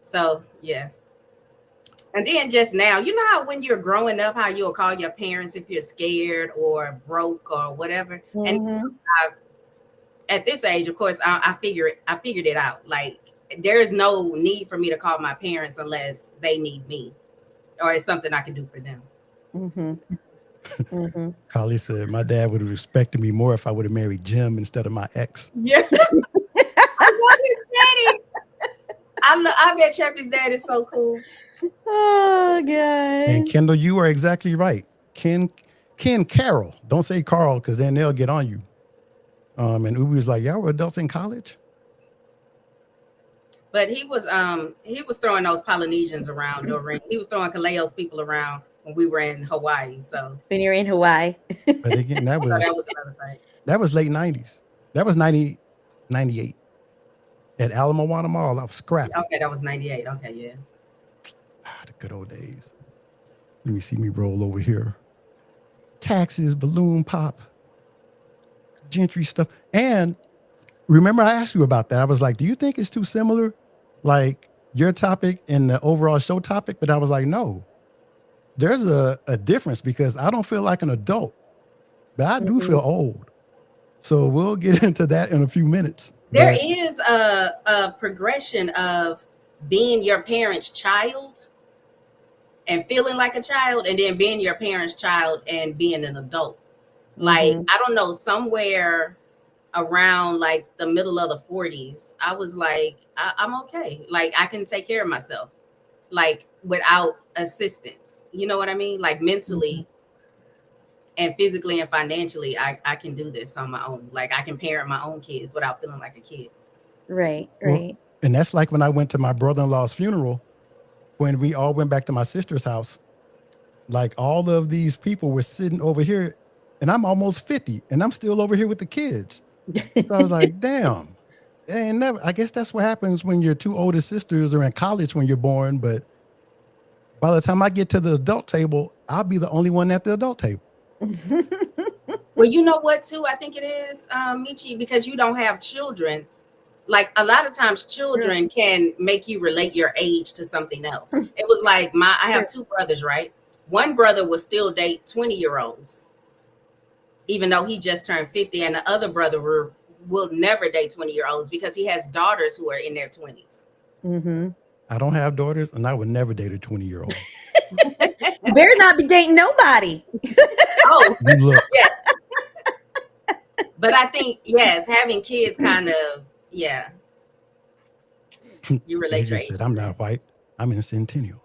So, yeah. And then just now, you know how when you're growing up, how you'll call your parents if you're scared or broke or whatever. And at this age, of course, I figured it out. Like, there is no need for me to call my parents unless they need me or it's something I can do for them. Carly said, my dad would have respected me more if I would have married Jim instead of my ex. Yeah. I love his daddy. I bet Chappie's dad is so cool. Oh, God. And Kendall, you are exactly right. Ken Carroll. Don't say Carl, because then they'll get on you. And Ubi was like, y'all were adults in college? But he was throwing those Polynesians around, Dorene. He was throwing Kaleo's people around when we were in Hawaii. So when you're in Hawaii. But again, that was another thing. That was late 90s. That was 98 at Alamoana Mall. I was scrappy. Okay, that was 98. Okay, yeah. The good old days. Let me see me roll over here. Taxes, balloon pop, Gentry stuff. And remember, I asked you about that. I was like, do you think it's too similar? Like your topic and the overall show topic? But I was like, no. There's a difference because I don't feel like an adult, but I do feel old. So we'll get into that in a few minutes. There But is a progression of being your parent's child and feeling like a child, and then being your parent's child and being an adult. Like, I don't know, somewhere around like the middle of the 40s, I was like, I'm okay. Like, I can take care of myself, like without assistance. You know what I mean? Like mentally and physically and financially, I can do this on my own. Like, I can parent my own kids without feeling like a kid. Right. well, and that's like when I went to my brother-in-law's funeral, when we all went back to my sister's house, like all of these people were sitting over here and I'm almost 50 and I'm still over here with the kids. So I was like, damn, ain't never, I guess that's what happens when your two older sisters are in college when you're born. But by the time I get to the adult table, I'll be the only one at the adult table. Well, you know what, too? I think it is, Michi, because you don't have children. Like, a lot of times children can make you relate your age to something else. It was like I have two brothers, right? One brother will still date 20-year-olds, even though he just turned 50. And the other brother will never date 20-year-olds because he has daughters who are in their 20s. I don't have daughters and I would never date a 20-year-old. You better not be dating nobody. Oh, You look. yeah. But I think, yes, having kids kind of, yeah. You relate your age. Said, I'm not white. I'm in Centennial.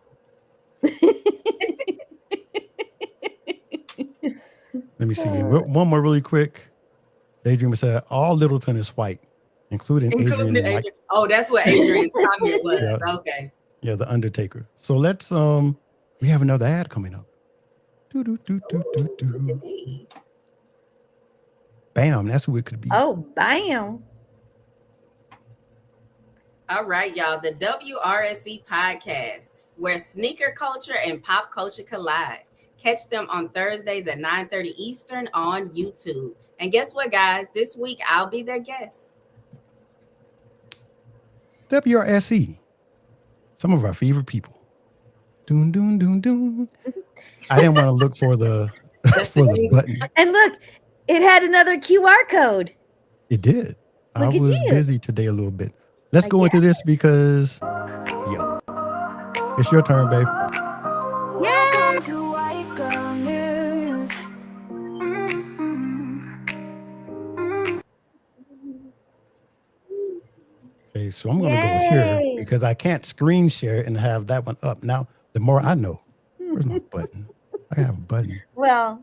Let me see. One more really quick. Daydreamer said, all Littleton is white, including Adrian. And oh, that's what Adrian's comment was. Yeah. Okay. Yeah, the Undertaker. So let's, we have another ad coming up. Bam, that's who it could be. Oh, bam. All right, y'all. The WRSC podcast, where sneaker culture and pop culture collide. Catch them on Thursdays at 9:30 Eastern on YouTube. And guess what, guys? This week, I'll be their guest. WRSE. Some of our favorite people. Doon, doon, doon, doon. I didn't want to look for the button. And look, it had another QR code. It did. I was busy today a little bit. Let's go into this because, yeah, it's your turn, babe. Yeah. Okay, so I'm going to go here because I can't screen share it and have that one up. Now, the more I know. Where's my button? I have a button. Well,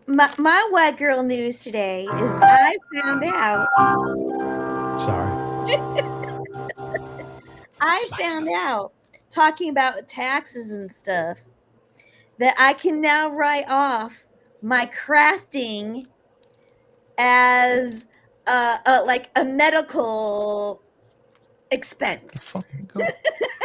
my white girl news today is I found out. Sorry. I found out, talking about taxes and stuff, that I can now write off my crafting as like a medical expense.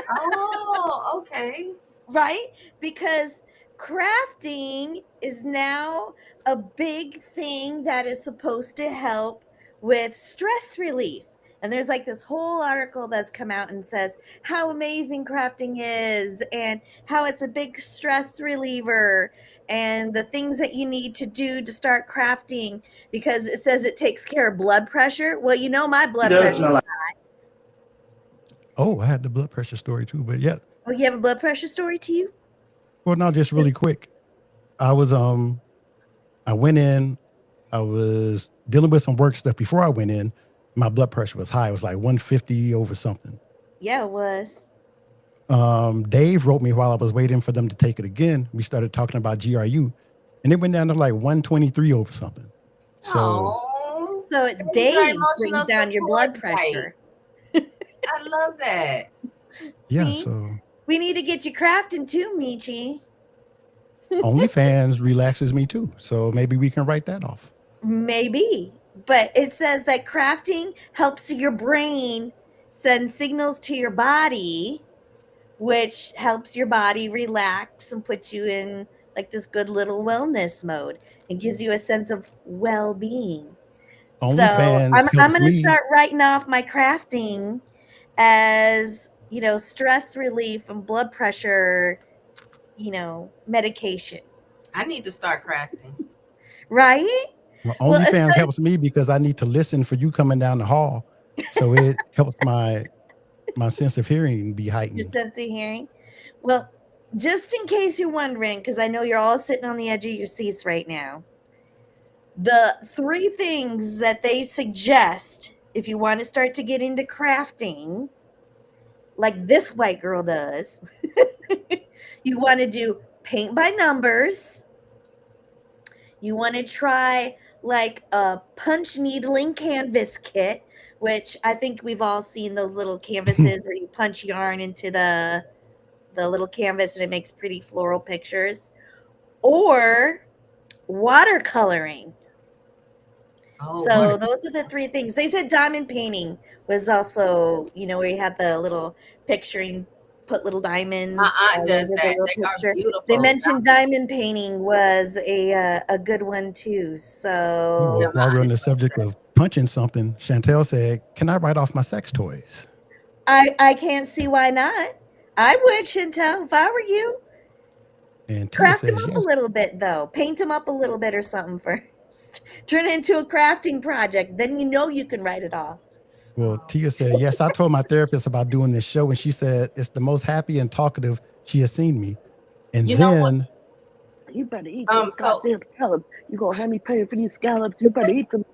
Oh, okay. Right? Because crafting is now a big thing that is supposed to help with stress relief. And there's like this whole article that's come out and says how amazing crafting is and how it's a big stress reliever and the things that you need to do to start crafting, because it says it takes care of blood pressure. Well, you know, my blood pressure is high. Oh, I had the blood pressure story too, but yeah. Oh, you have a blood pressure story too? Well, no, just really quick. I was, I went in, I was dealing with some work stuff before I went in. My blood pressure was high. It was like 150 over something. Yeah, it was. Dave wrote me while I was waiting for them to take it again. We started talking about GRU and it went down to like 123 over something. So, Dave brings down your blood pressure. I love that. Yeah, See? so we need to get you crafting too, Michi. OnlyFans relaxes me too. So maybe we can write that off. Maybe. But it says that crafting helps your brain send signals to your body, which helps your body relax and puts you in like this good little wellness mode and gives you a sense of well-being. So OnlyFans I'm helps gonna me. start writing off my crafting as, stress relief and blood pressure, medication, I need to start crafting. right? Well, Well, OnlyFans helps me because I need to listen for you coming down the hall, so it helps my sense of hearing be your heightened. sense of hearing. Well, just in case you're wondering, because I know you're all sitting on the edge of your seats right now, the 3 things that they suggest if you want to start to get into crafting, like this white girl does, you want to do paint by numbers. You want to try like a punch needling canvas kit, which I think we've all seen those little canvases where you punch yarn into the little canvas and it makes pretty floral pictures, or watercoloring. Oh, So those are the 3 things. They said diamond painting was also, where you had the little picturing, put little my diamonds aunt all does over the that. little They are picture. They beautiful. mentioned diamond painting was a good one too. Yeah, So My while we're on aunt the is so subject of impressed. punching something, Chantel said, "Can I write off my sex toys?" I can't see why not. I would, Chantel, if I were you. And Tia Craft them says, up a "Yes." little bit though. Paint them up a little bit or something first. Turn it into a crafting project. Then you can write it off. Well, Tia said, "Yes, I told my therapist about doing this show, and she said it's the most happy and talkative she has seen me." And You know what? then, You better eat those So goddamn scallops. You gonna have me paying for these scallops? You better eat some.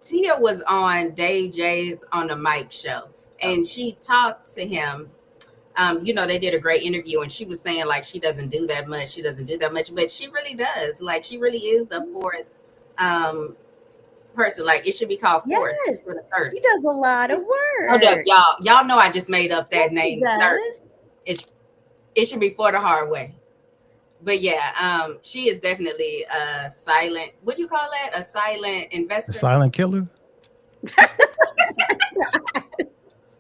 Tia was on Dave J's on the Mike show, and she talked to him. They did a great interview, and she was saying like she doesn't do that much. She doesn't do that much, but she really does. Like she really is the 4th person. Like it should be called fourth Yes, or the third. she does a lot of Hold up, work. y'all. Y'all know I just made up that Yes, she name. Third. does. It should be For the Hard Way. But yeah, she is definitely a silent. What do you call that? A silent the investor. silent killer.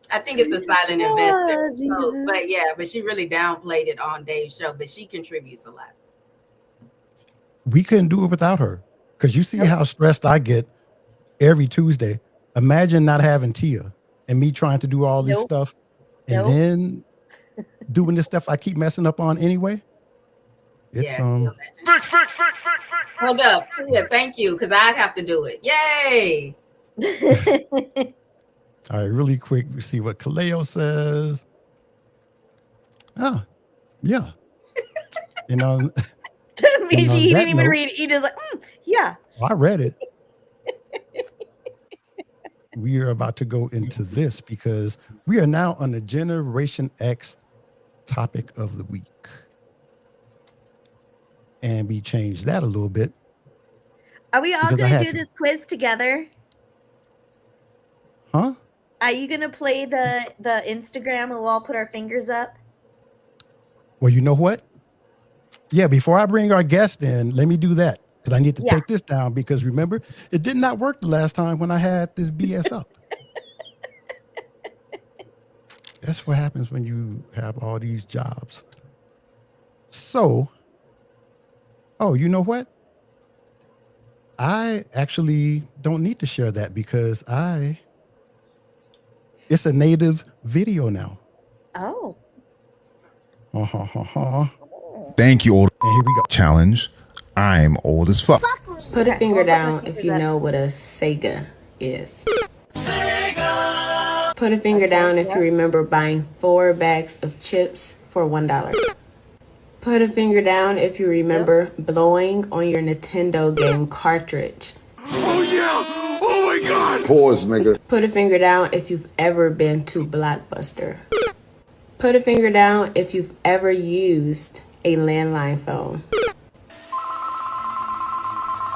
I think it's a silent investor. Oh, So, Jesus. but she really downplayed it on Dave's show. But she contributes a lot. We couldn't do it without her, because you see how stressed I get every Tuesday. Imagine not having Tia and me trying to do all this Nope. stuff, and Nope. then doing this stuff I keep messing up on anyway. It's Yeah. Hold up, Tia. Thank you, because I'd have to do it. Yay! All right, really quick. We see what Kaleo says. Oh, yeah. He on didn't that even note- read it. He just like, yeah. I read it. We are about to go into this because we are now on the Generation X topic of the week. And we changed that a little bit. Are we all Because I going to had do to. this quiz together? Huh? Are you going to play the Instagram and we'll all put our fingers up? Well, you know what? Yeah, before I bring our guest in, let me do that because I need to take this down because remember, it did not work the last time when I had this BS up. That's what happens when you have all these jobs. So, you know what? I actually don't need to share that because it's a native video now. Oh. Thank you, old. And here we go. Challenge. I'm old as fuck. Put a finger down if you know what a Sega is. Sega! Put a finger down if you remember buying 4 bags of chips for $1. Put a finger down if you remember blowing on your Nintendo game cartridge. Oh yeah! Oh my god! Pause, nigga. Put a finger down if you've ever been to Blockbuster. Put a finger down if you've ever used a landline phone.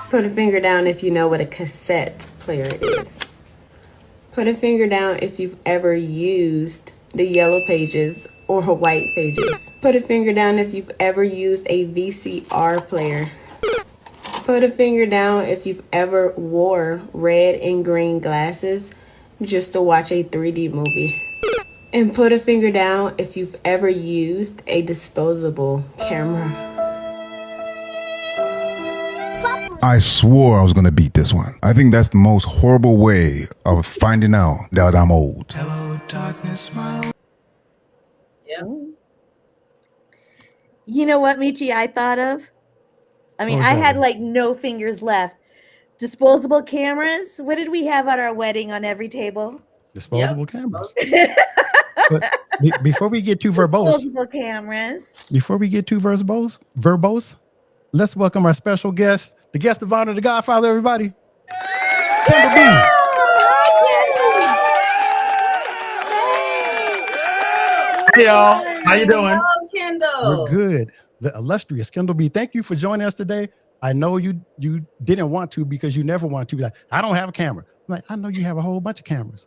Put a finger down if you know what a cassette player is. Put a finger down if you've ever used the yellow pages or white pages. Put a finger down if you've ever used a VCR player. Put a finger down if you've ever wore red and green glasses just to watch a 3D movie. And put a finger down if you've ever used a disposable camera. I swore I was going to beat this one. I think that's the most horrible way of finding out that I'm old. Hello, darkness, my old. Yep. You know what, Michi, I thought of? I mean, What was I that had one? like no fingers left. Disposable cameras. What did we have at our wedding on every table? Disposable cameras. But before we get too verbose, Disposable cameras. verbose, let's welcome our special guest, the guest of honor, the Godfather, everybody. Kendall B. Hey y'all, how you doing? Hello, Kendall. We're good. The illustrious Kendall B. Thank you for joining us today. I know you didn't want to because you never want to. Like, I don't have a camera. I'm like, I know you have a whole bunch of cameras.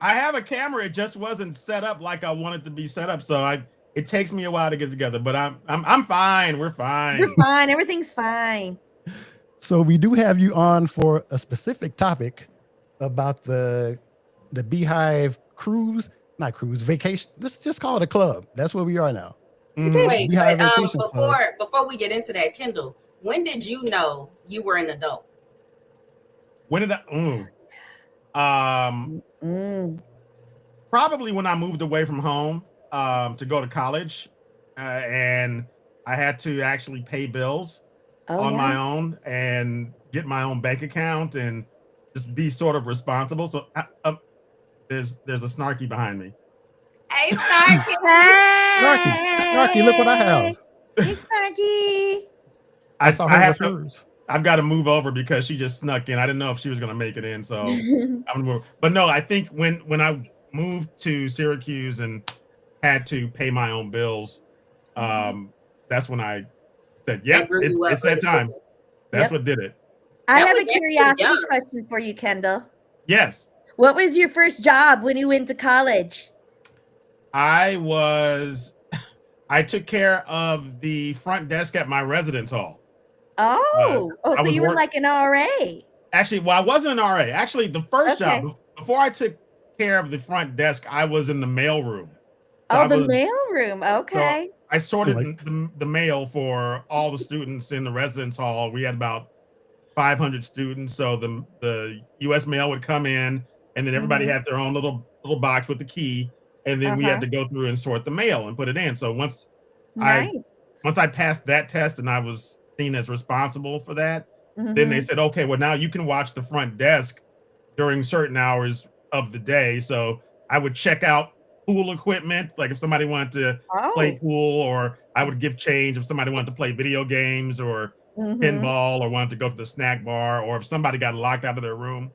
I have a camera. It just wasn't set up like I wanted to be set up. So it takes me a while to get together, but I'm fine. We're fine. We're fine. Everything's fine. So we do have you on for a specific topic about the B-Hive vacation. Let's just call it a club. That's where we are now. Wait, B-Hive but Vacation Club. before we get into that, Kendall, when did you know you were an adult? When did probably when I moved away from home to go to college, and I had to actually pay bills on my own and get my own bank account and just be sort of responsible. So there's a Snarky behind me. Hey, Snarky. Snarky, look what I have. Hey, Snarky. I saw her with hers. I've got to move over because she just snuck in. I didn't know if she was going to make it in, so I'm gonna move. But no, I think when I moved to Syracuse and had to pay my own bills, that's when I said, "Yep, it's that time." That's what did it. I have a curiosity question for you, Kendall. Yes. What was your first job when you went to college? I took care of the front desk at my residence hall. So you were like an RA. Actually, well, I wasn't an RA. Actually, the first job, before I took care of the front desk, I was in the mail room. So mail room. Okay. So I sorted the mail for all the students in the residence hall. We had about 500 students. So the U.S. mail would come in, and then everybody had their own little box with the key. And then we had to go through and sort the mail and put it in. So once I passed that test and I was seen as responsible for that, then they said, okay, well, now you can watch the front desk during certain hours of the day. So I would check out pool equipment, like if somebody wanted to play pool, or I would give change if somebody wanted to play video games or pinball, or wanted to go to the snack bar, or if somebody got locked out of their room.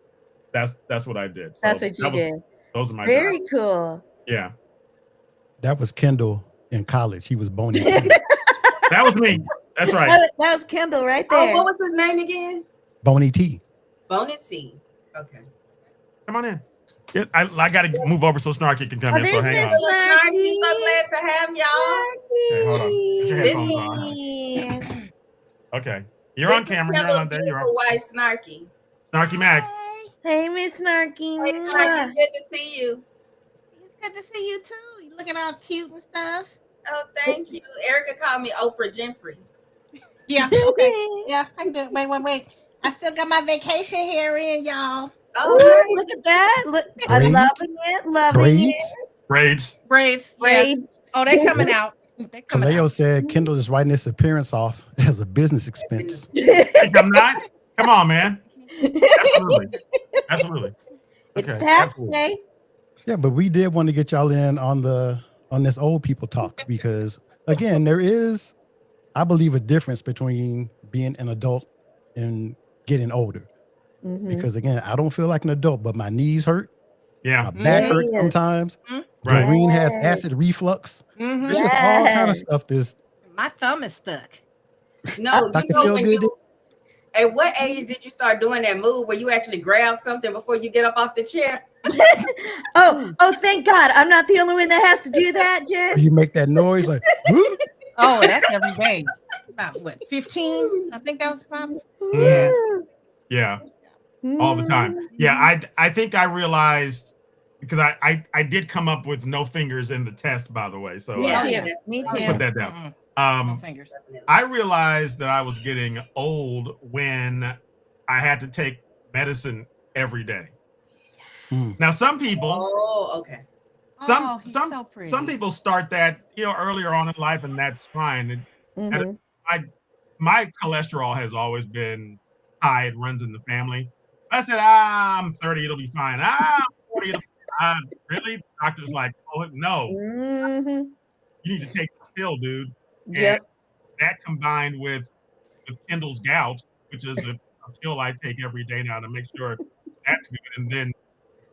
That's what I did. So that's what you did. Those are my very jobs. cool. Yeah. That was Kendall in college. He was Boney. That was me. That's right. That was Kendall right there. Oh, what was his name again? Boney T. Boney T. Okay. Come on in. Yeah, I got to move over so Snarky can come in. So hang on. Snarky. So glad to have y'all. Okay, hold on. Put your headphones on. Okay. You're on camera. You're on there. You're on. Wife, Snarky. Snarky Mac. Hey, Miss Snarky. Hey, Snarky. It's good to see you. It's good to see you too. You looking all cute and stuff. Oh, thank you. Erica called me Oprah Gentry. Yeah. Okay. Yeah, I can do it. Wait. I still got my vacation hair in, y'all. Oh, look at that. Look, I'm loving it. Braids. Yeah. Oh, they're coming out. Kaleo said Kendall is writing this appearance off as a business expense. I'm not. Come on, man. Absolutely. It's tax day. Yeah, but we did want to get y'all in on this old people talk, because again, there is, I believe, a difference between being an adult and getting older. Because again, I don't feel like an adult, but my knees hurt. Yeah. My back hurts sometimes. Right. Dorene has acid reflux. There's just all kind of stuff. My thumb is stuck. No, I can feel good. At what age did you start doing that move where you actually grab something before you get up off the chair? Oh, thank God. I'm not the only one that has to do that, Jen. You make that noise like, oh, that's every day. about what 15? I think that was about. Yeah. Yeah. All the time. Yeah, I think I realized because I did come up with no fingers in the test, by the way. So Me Yeah. too. Me put too. that down. No fingers. I realized that I was getting old when I had to take medicine every day. Now, some people, Oh, okay. Oh, he's so pretty. some people start that earlier on in life, and that's fine. And my cholesterol has always been high; it runs in the family. I said, I'm 30, it'll be fine. I'm 40, it'll be fine. Really? The doctor's like, oh no, you need to take this pill, dude. And that combined with Kendall's gout, which is a pill I take every day now to make sure that's good, and then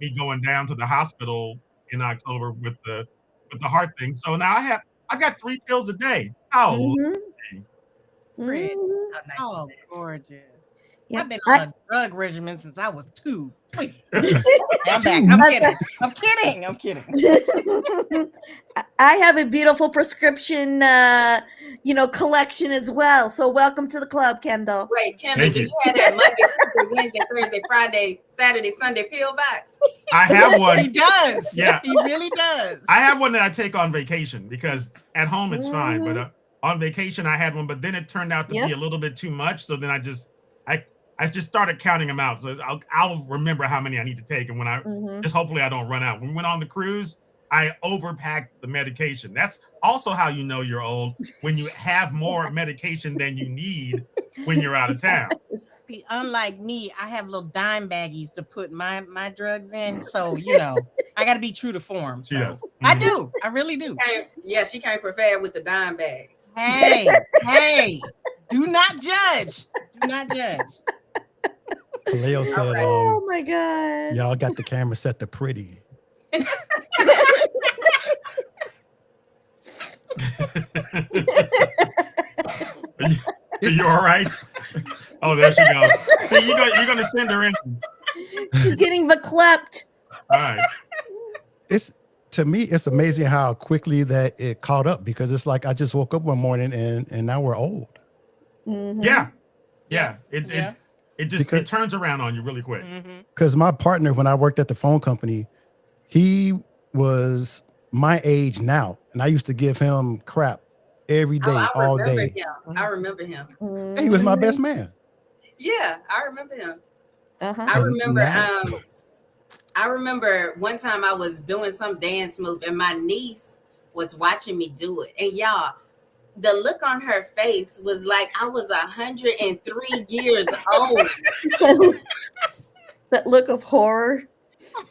me going down to the hospital in October with the heart thing. So now I've got 3 pills a day. Oh, Pretty. How nice Oh, is that? gorgeous. Yep. I've been on a drug regimen since I was 2. Please. I'm back. I'm kidding. I have a beautiful prescription, collection as well. So welcome to the club, Kendall. Wait, Kendall, do you have that Monday, Tuesday, Wednesday, Thursday, Friday, Saturday, Sunday pill box? I have one. He does. Yeah. He really does. I have one that I take on vacation because at home it's fine, but on vacation I had one, but then it turned out to be a little bit too much. So then I just started counting them out. So I'll remember how many I need to take, and when I just hopefully I don't run out. When we went on the cruise, I overpacked the medication. That's also how you know you're old, when you have more medication than you need when you're out of town. See, unlike me, I have little dime baggies to put my drugs in. So, I got to be true to form. She does. I do. I really do. Yeah, she can't prepare with the dime bags. Hey, do not judge. Do not judge. Leo said, Oh my God. y'all got the camera set to pretty. Are you all right? Oh, there she goes. See, you're gonna send her in. She's getting verklempt. All right. To me, it's amazing how quickly that it caught up, because it's like I just woke up one morning and now we're old. Yeah. It turns around on you really quick. Because my partner, when I worked at the phone company, he was my age now, and I used to give him crap every day, all day. I remember him. He was my best man. Yeah, I remember him. Uh-huh. I remember one time I was doing some dance move and my niece was watching me do it. And y'all, the look on her face was like I was 103 years old. That look of horror.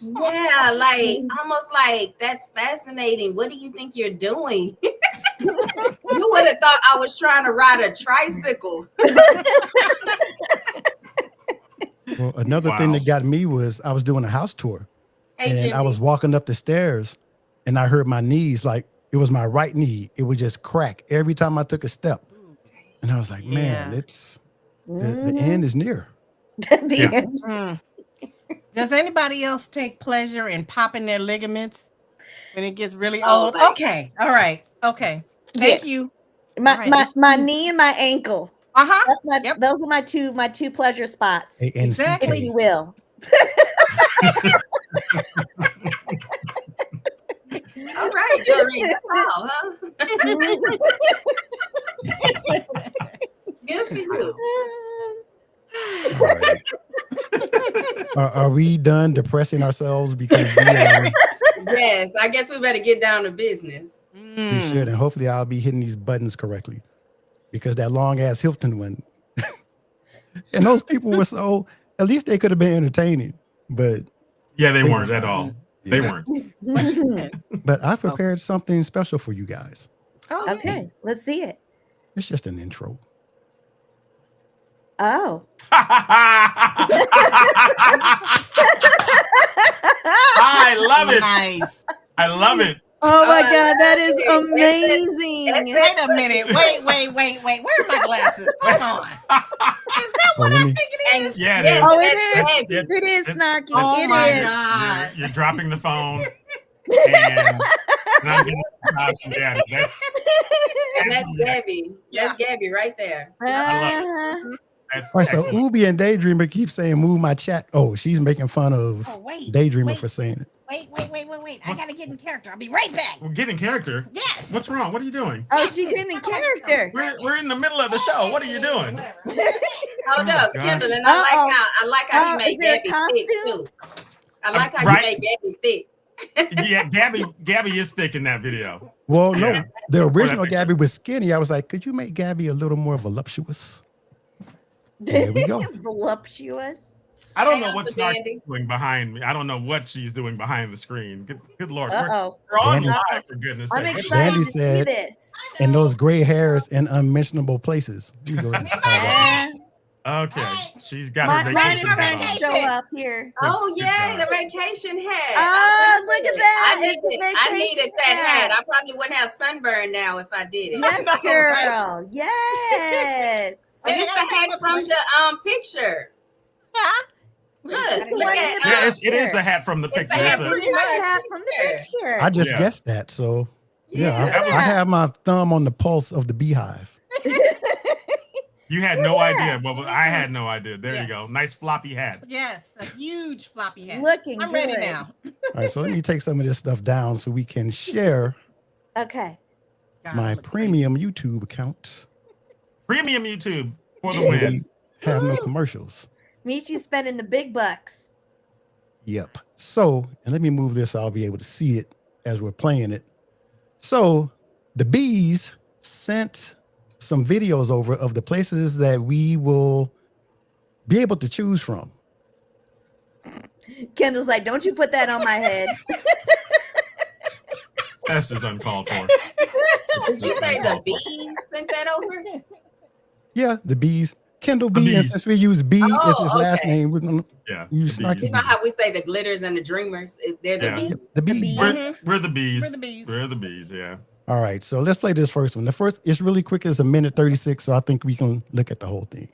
Yeah, like almost like that's fascinating. What do you think you're doing? You would have thought I was trying to ride a tricycle. Well, another thing that got me was I was doing a house tour, and Jimmy. I was walking up the stairs, and I heard my knees, like it was my right knee. It would just crack every time I took a step. And I was like, man, it's the end is near. End. Does anybody else take pleasure in popping their ligaments when it gets really old? Okay. All right. Okay. Thank you. My knee and my ankle. Uh-huh. Those are my two pleasure spots. Exactly. If you will. All right, Dorene. Wow, huh? Good for you. Are we done depressing ourselves? Because Yes, I guess we better get down to business. we should, and hopefully I'll be hitting these buttons correctly, because that long ass Hilton one, and those people were so. At least they could have been entertaining, but yeah, they weren't at all. They weren't. But I prepared something special for you guys. Oh, Okay, let's see it. It's just an intro. Oh. I love it. Nice. I love it. Oh my God, that is amazing. Wait a minute. Wait. Where are my glasses? Hold on. Is that what I think it is? Yeah, it is. Oh, it is. It is, Snarky. Oh It my is. God. You're dropping the phone, and And I'm getting vibes from Gabby. That's Gabby. That's Gabby right there. I love it. That's All right, so excellent. Ubi and Daydreamer keep saying move my chat. Oh, she's making fun of Daydreamer for saying it. Wait. I gotta get in character. I'll be right back. We're getting character. Yes. What's wrong? What are you doing? Oh, she's in character. We're in the middle of the show. What are you doing? Hold up, God. Kendall, and I like how he made Gabby thick too. I like how you made Gabby thick. Yeah, Gabby is thick in that video. Well, no, the original Gabby was skinny. I was like, could you make Gabby a little more voluptuous? There we go. Voluptuous. I don't know what Snarky's doing behind me. I don't know what she's doing behind the screen. Good Lord. We're on live, for goodness sake. I'm excited to see this. And those gray hairs in unmentionable places. Let me go ahead and start off. Okay, she's got her vacation hat on. Show up here. Oh yeah, the vacation hat. Oh, look at that! I needed that hat. I probably wouldn't have sunburn now if I did it. Yes, girl. Yes. And it's the hat from the picture. Look at it is the hat from the picture. It is the hat from the picture. I just guessed that. So, I have my thumb on the pulse of the B-Hive. You had no idea. Well, I had no idea. There you go. Nice floppy hat. Yes, a huge floppy hat. I'm ready now. All right, so let me take some of this stuff down so we can share my premium YouTube account. Premium YouTube for the win. Have no commercials. Michi's spending the big bucks. Yep. So, and let me move this so I'll be able to see it as we're playing it. So, the bees sent some videos over of the places that we will be able to choose from. Kendall's like, don't you put that on my head. That's just uncalled for. Did you say the bees sent that over? Yeah, the bees. Kendall B, and since we use B as his last name, we're gonna use Snarky. You know how we say the glitters and the dreamers? They're the bees. The bees. We're the bees. We're the bees. We're the bees, yeah. All right, so let's play this first one. The first, it's really quick. It's 1:36, so I think we can look at the whole thing.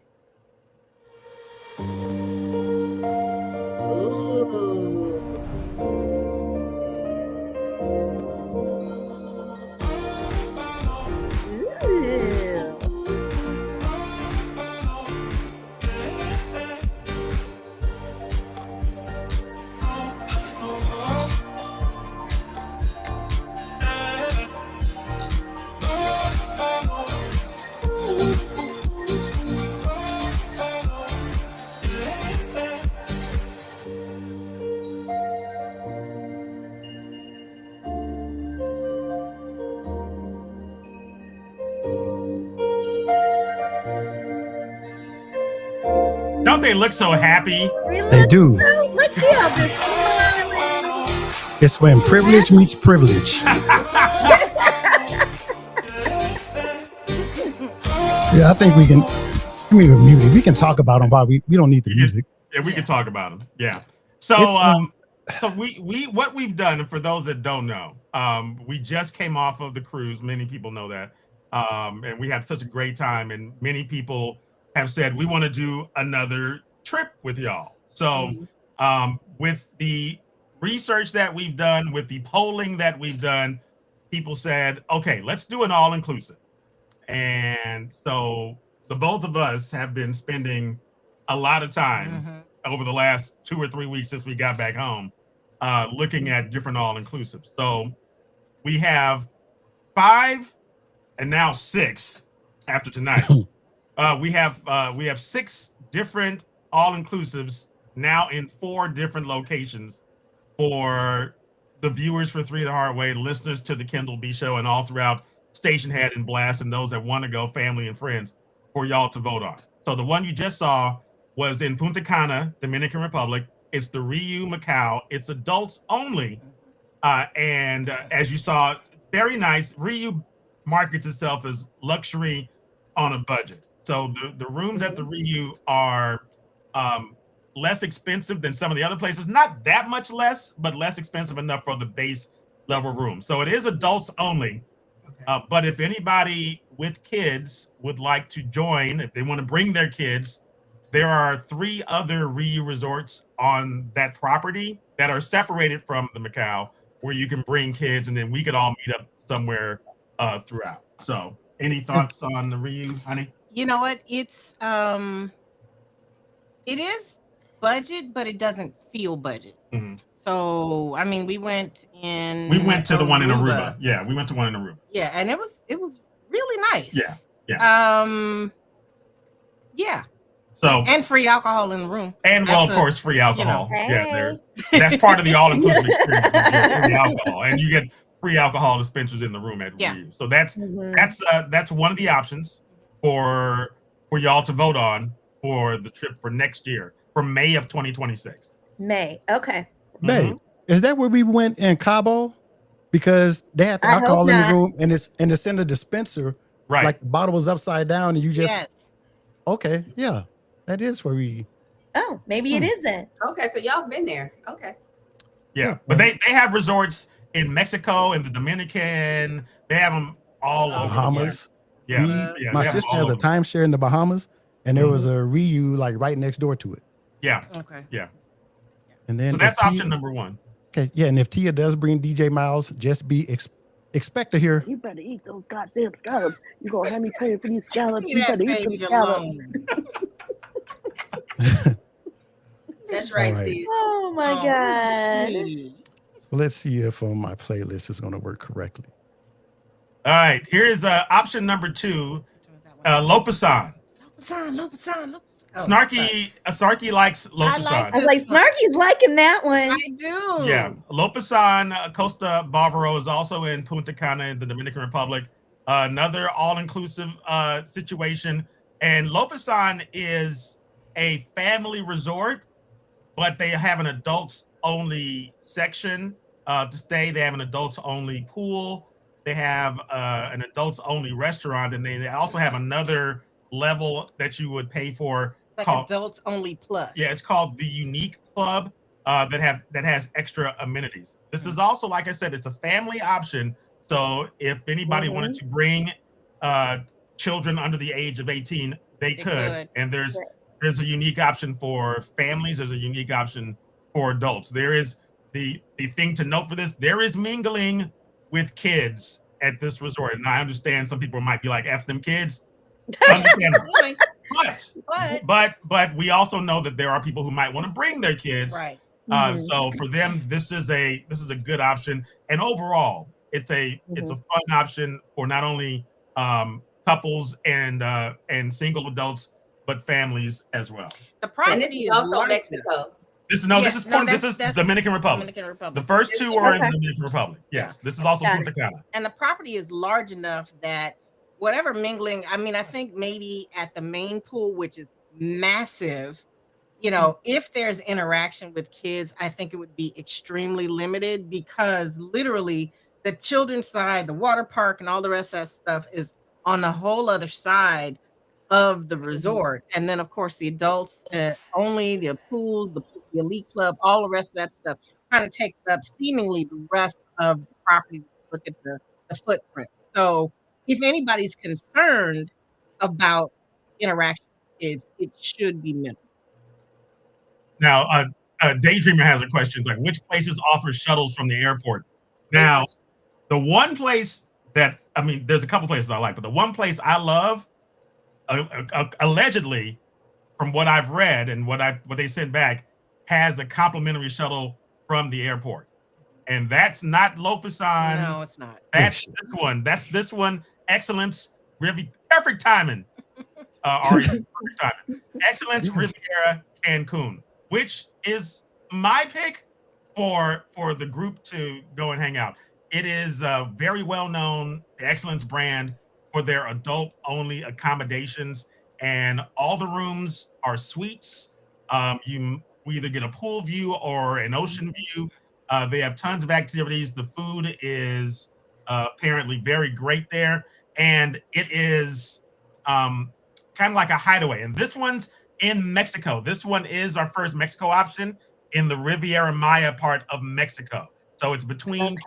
Don't they look so happy? They do. Look how they're smiling. It's when privilege meets privilege. Yeah, I think we can. I mean, music. We can talk about them while we don't need the music. Yeah, we can talk about them. Yeah. So, so we what we've done, and for those that don't know, we just came off of the cruise. Many people know that, and we had such a great time. And many people have said we want to do another trip with y'all. So, with the research that we've done, with the polling that we've done, people said, okay, let's do an all-inclusive. And so the both of us have been spending a lot of time over the last 2 or 3 weeks since we got back home, looking at different all-inclusives. So we have 5 and now 6 after tonight. We have 6 different all-inclusives now in 4 different locations for the viewers for 3 the Hard Way, listeners to the Kendall B Show, and all throughout Station Head and Blast, and those that want to go, family and friends, for y'all to vote on. So the one you just saw was in Punta Cana, Dominican Republic. It's the Riu Macau. It's adults only. And as you saw, very nice. Riu markets itself as luxury on a budget. So the rooms at the Riu are less expensive than some of the other places. Not that much less, but less expensive enough for the base level room. So it is adults only. But if anybody with kids would like to join, if they want to bring their kids, there are 3 other Riu resorts on that property that are separated from the Macau, where you can bring kids, and then we could all meet up somewhere throughout. So, any thoughts on the Ryu, honey? You know what? It is budget, but it doesn't feel budget. Mhm. So, I mean, we went to the one in Aruba. Aruba. Yeah, we went to one in Aruba. Yeah, and it was really nice. Yeah. Yeah. So and free alcohol in the room. And well, of course, free alcohol. Hey. Yeah, that's part of the all-inclusive experience. Is your free alcohol, and you get free alcohol dispensers in the room at Ryu. So that's one of the options for y'all to vote on for the trip for next year, for May of 2026. May. Okay. May. Is that where we went in Cabo? Because they had the alcohol in the room, and it's in the dispenser. Right. Like the bottle was upside down, and you just. Yes. Okay. Yeah. That is where we. Oh, maybe it is then. Okay, so y'all been there. Okay. Yeah, but they have resorts in Mexico and the Dominican. They have them all over Bahamas. Yeah, my sister has a timeshare in the Bahamas, and there was a Ryu like right next door to it. Yeah. Okay. Yeah. And then so that's option number one. Okay. Yeah, and if Tia does bring DJ Miles, just be expect to hear. You better eat those goddamn scallops. You gonna have me paying for these scallops? You better eat some scallops. That's right, All right. Tia. Oh my God. So let's see if my playlist is going to work correctly. All right, here is option number 2, Lopasan. Lopasan. Snarky likes Lopasan. I was like, Snarky's liking that one. I do. Yeah, Lopasan Costa Bávaro is also in Punta Cana in the Dominican Republic. Another all-inclusive situation. And Lopasan is a family resort, but they have an adults-only section to stay. They have an adults-only pool. They have an adults-only restaurant, and they also have another level that you would pay for. It's like adults only plus. Yeah, it's called the Unique Club that has extra amenities. This is also, like I said, it's a family option. So if anybody wanted to bring children under the age of 18, they could. And there's a unique option for families. There's a unique option for adults. There is the thing to note for this. There is mingling with kids at this resort. And I understand some people might be like, F them kids. Understandable. But we also know that there are people who might want to bring their kids. Right. So for them, this is a good option. And overall, it's a fun option for not only couples and single adults, but families as well. And this is also Mexico. This is Dominican Republic. The first two are in the Dominican Republic. Yes, this is also Punta Cana. And the property is large enough that whatever mingling, I mean, I think maybe at the main pool, which is massive, if there's interaction with kids, I think it would be extremely limited, because literally the children's side, the water park and all the rest of that stuff is on the whole other side of the resort. And then of course the adults only, the pools, the elite club, all the rest of that stuff kind of takes up seemingly the rest of the property. Look at the footprint. So if anybody's concerned about interaction with kids, it should be minimal. Now, Daydreamer has a question, like, which places offer shuttles from the airport? Now, the one place that, there's a couple places I like, but the one place I love, allegedly, from what I've read and what they sent back, has a complimentary shuttle from the airport. And that's not Lopasan. No, it's not. That's this one. That's this one. Excellence, perfect timing. Ari, perfect timing. Excellence, Riviera, Cancun, which is my pick for the group to go and hang out. It is very well known, the Excellence brand, for their adult-only accommodations, and all the rooms are suites. We either get a pool view or an ocean view. They have tons of activities. The food is apparently very great there, and it is kind of like a hideaway. And this one's in Mexico. This one is our first Mexico option in the Riviera Maya part of Mexico. So it's between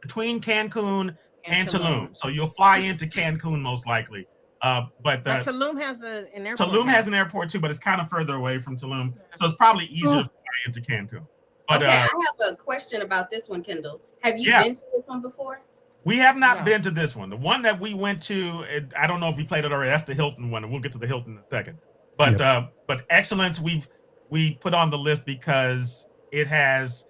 Cancun and Tulum. So you'll fly into Cancun most likely. But Tulum has an airport. Tulum has an airport too, but it's kind of further away from Tulum. So it's probably easier to fly into Cancun. But okay, I have a question about this one, Kendall. Have you been to this one before? We have not been to this one. The one that we went to, I don't know if we played it already. That's the Hilton one, and we'll get to the Hilton in a second. But but Excellence, we put on the list because it has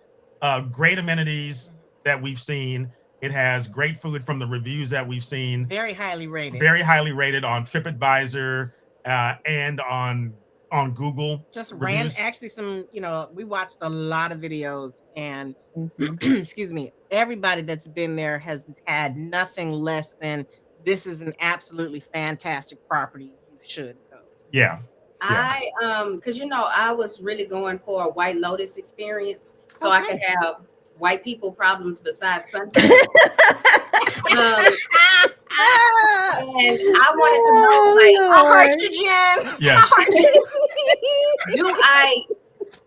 great amenities that we've seen. It has great food from the reviews that we've seen. Very highly rated. Very highly rated on TripAdvisor and on Google. Just reviews. ran actually some, we watched a lot of videos and excuse me, everybody that's been there has had nothing less than this is an absolutely fantastic property. You should go. Yeah. I because I was really going for a White Lotus experience, so I could have white people problems besides Sunday. And I wanted to know, I heard you, Jen. Yes.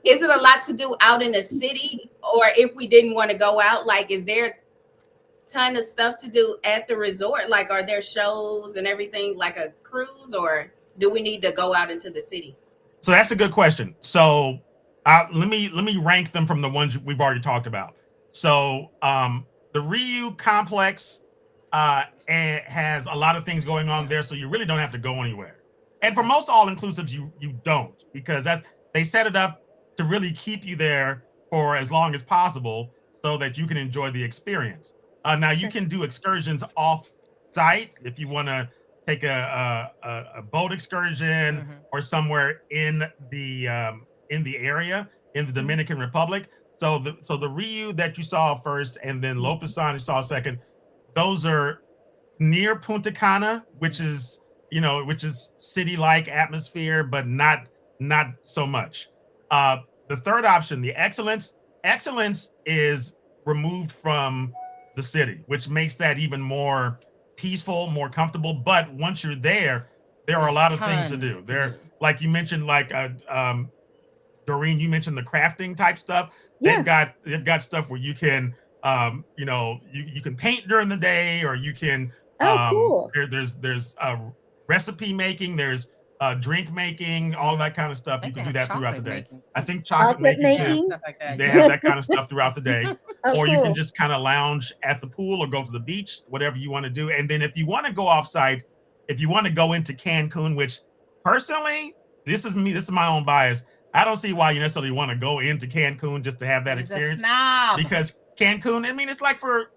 Is it a lot to do out in the city, or if we didn't want to go out, like, is there a ton of stuff to do at the resort? Like, are there shows and everything, like a cruise, or do we need to go out into the city? So that's a good question. So let me rank them from the ones we've already talked about. So the Ryu complex has a lot of things going on there, so you really don't have to go anywhere. And for most all-inclusives, you don't, because they set it up to really keep you there for as long as possible so that you can enjoy the experience. Now you can do excursions off-site if you want to take a boat excursion or somewhere in the area in the Dominican Republic. So the Ryu that you saw first, and then Lopesan you saw second, those are near Punta Cana, which is city-like atmosphere, but not so much. The third option, the Excellence is removed from the city, which makes that even more peaceful, more comfortable. But once you're there are a lot of things to do. Like you mentioned, like Dorene, you mentioned the crafting type stuff. Yeah. They've got stuff where you can you can paint during the day, or you can cool. There's recipe making, there's drink making, all that kind of stuff. You can do that throughout the day. I think chocolate making. Stuff like that. They have that kind of stuff throughout the day. Or you cool. can just kind of lounge at the pool or go to the beach, whatever you want to do. And then if you want to go offsite, if you want to go into Cancun, which personally, this is my own bias. I don't see why you necessarily want to go into Cancun just to have that experience. Because Cancun, I mean, it's like we're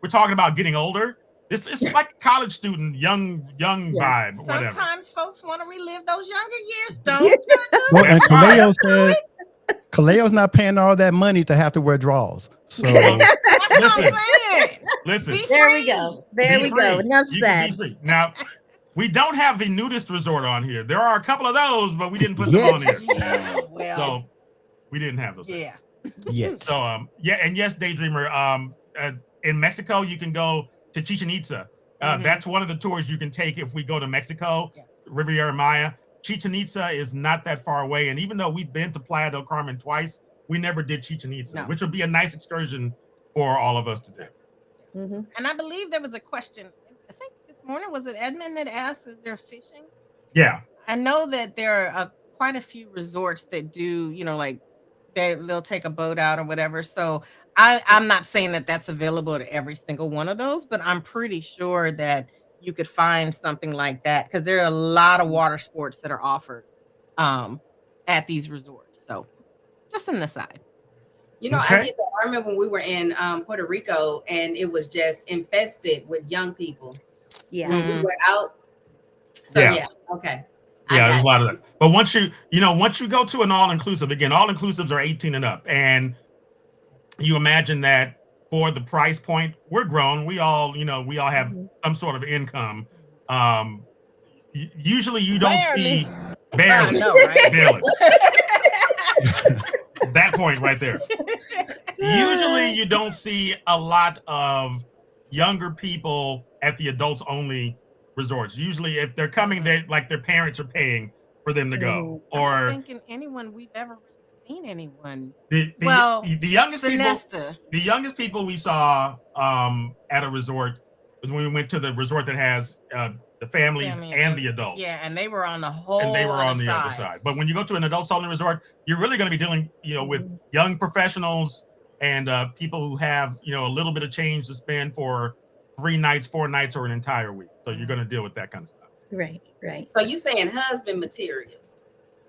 talking about getting older. It's like a college student, young vibe, whatever. Sometimes folks want to relive those younger years. Don't Well, and Kaleo said Kaleo's not paying all that money to have to wear drawers. So listen. There we go. There we go. Enough said. Now, we don't have the nudist resort on here. There are a couple of those, but we didn't put them on here. So we didn't have those. Yeah. Yes. So and yes, Daydreamer. In Mexico, you can go to Chichen Itza. That's one of the tours you can take if we go to Mexico, Riviera Maya. Chichen Itza is not that far away, and even though we've been to Playa del Carmen twice, we never did Chichen Itza, which would be a nice excursion for all of us to do. And I believe there was a question, I think this morning, was it Edmund that asked, is there fishing? Yeah. I know that there are quite a few resorts that do, like they'll take a boat out or whatever. So I'm not saying that that's available at every single one of those, but I'm pretty sure that you could find something like that, because there are a lot of water sports that are offered at these resorts. So just an aside. I remember when we were in Puerto Rico, and it was just infested with young people. Yeah. When we were out. So okay. Yeah, there's a lot of that. But once you go to an all-inclusive, again, all-inclusives are 18 and up. And you imagine that for the price point, we're grown. We all have some sort of income. Usually you don't see barely. Barely. That point right there. Usually you don't see a lot of younger people at the adults only resorts. Usually if they're coming, their parents are paying for them to go. Or I'm thinking anyone we've ever really seen anyone. The youngest people we saw at a resort was when we went to the resort that has the families Family and the adults. Yeah, and they were on the whole And they were on the other other side. But when you go to an adults only resort, you're really going to be dealing, with young professionals and people who have, a little bit of change to spend for 3 nights, 4 nights, or an entire week. So you're going to deal with that kind of stuff. Right. So you saying husband material?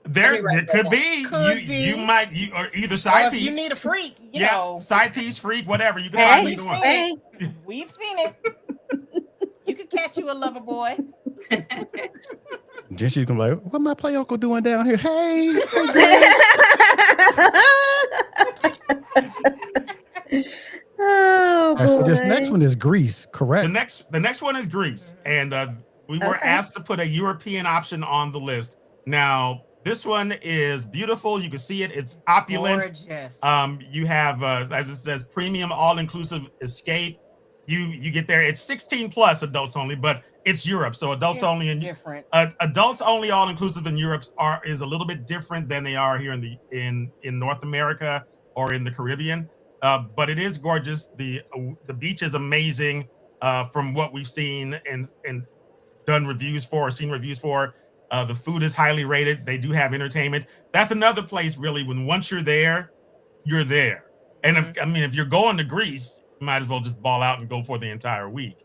There could be. You might or either side if piece. you need a freak, you know. Side piece, freak, whatever. You can find either one. We've seen it. You could catch you a lover boy. Gentry's gonna be like, what my play uncle doing down here? Hey, oh, boy. So this next one is Greece, correct? The next one is Greece, and we were asked to put a European option on the list. Now, this one is beautiful. You can see it. It's opulent. Gorgeous. You have, as it says, premium all-inclusive escape. You get there. It's 16 plus adults only, but it's Europe, so adults only in different. Adults only all-inclusive in Europe is a little bit different than they are here in North America or in the Caribbean. But it is gorgeous. The beach is amazing from what we've seen and done reviews for, seen reviews for. The food is highly rated. They do have entertainment. That's another place, really, when once you're there, you're there. And if you're going to Greece, you might as well just ball out and go for the entire week.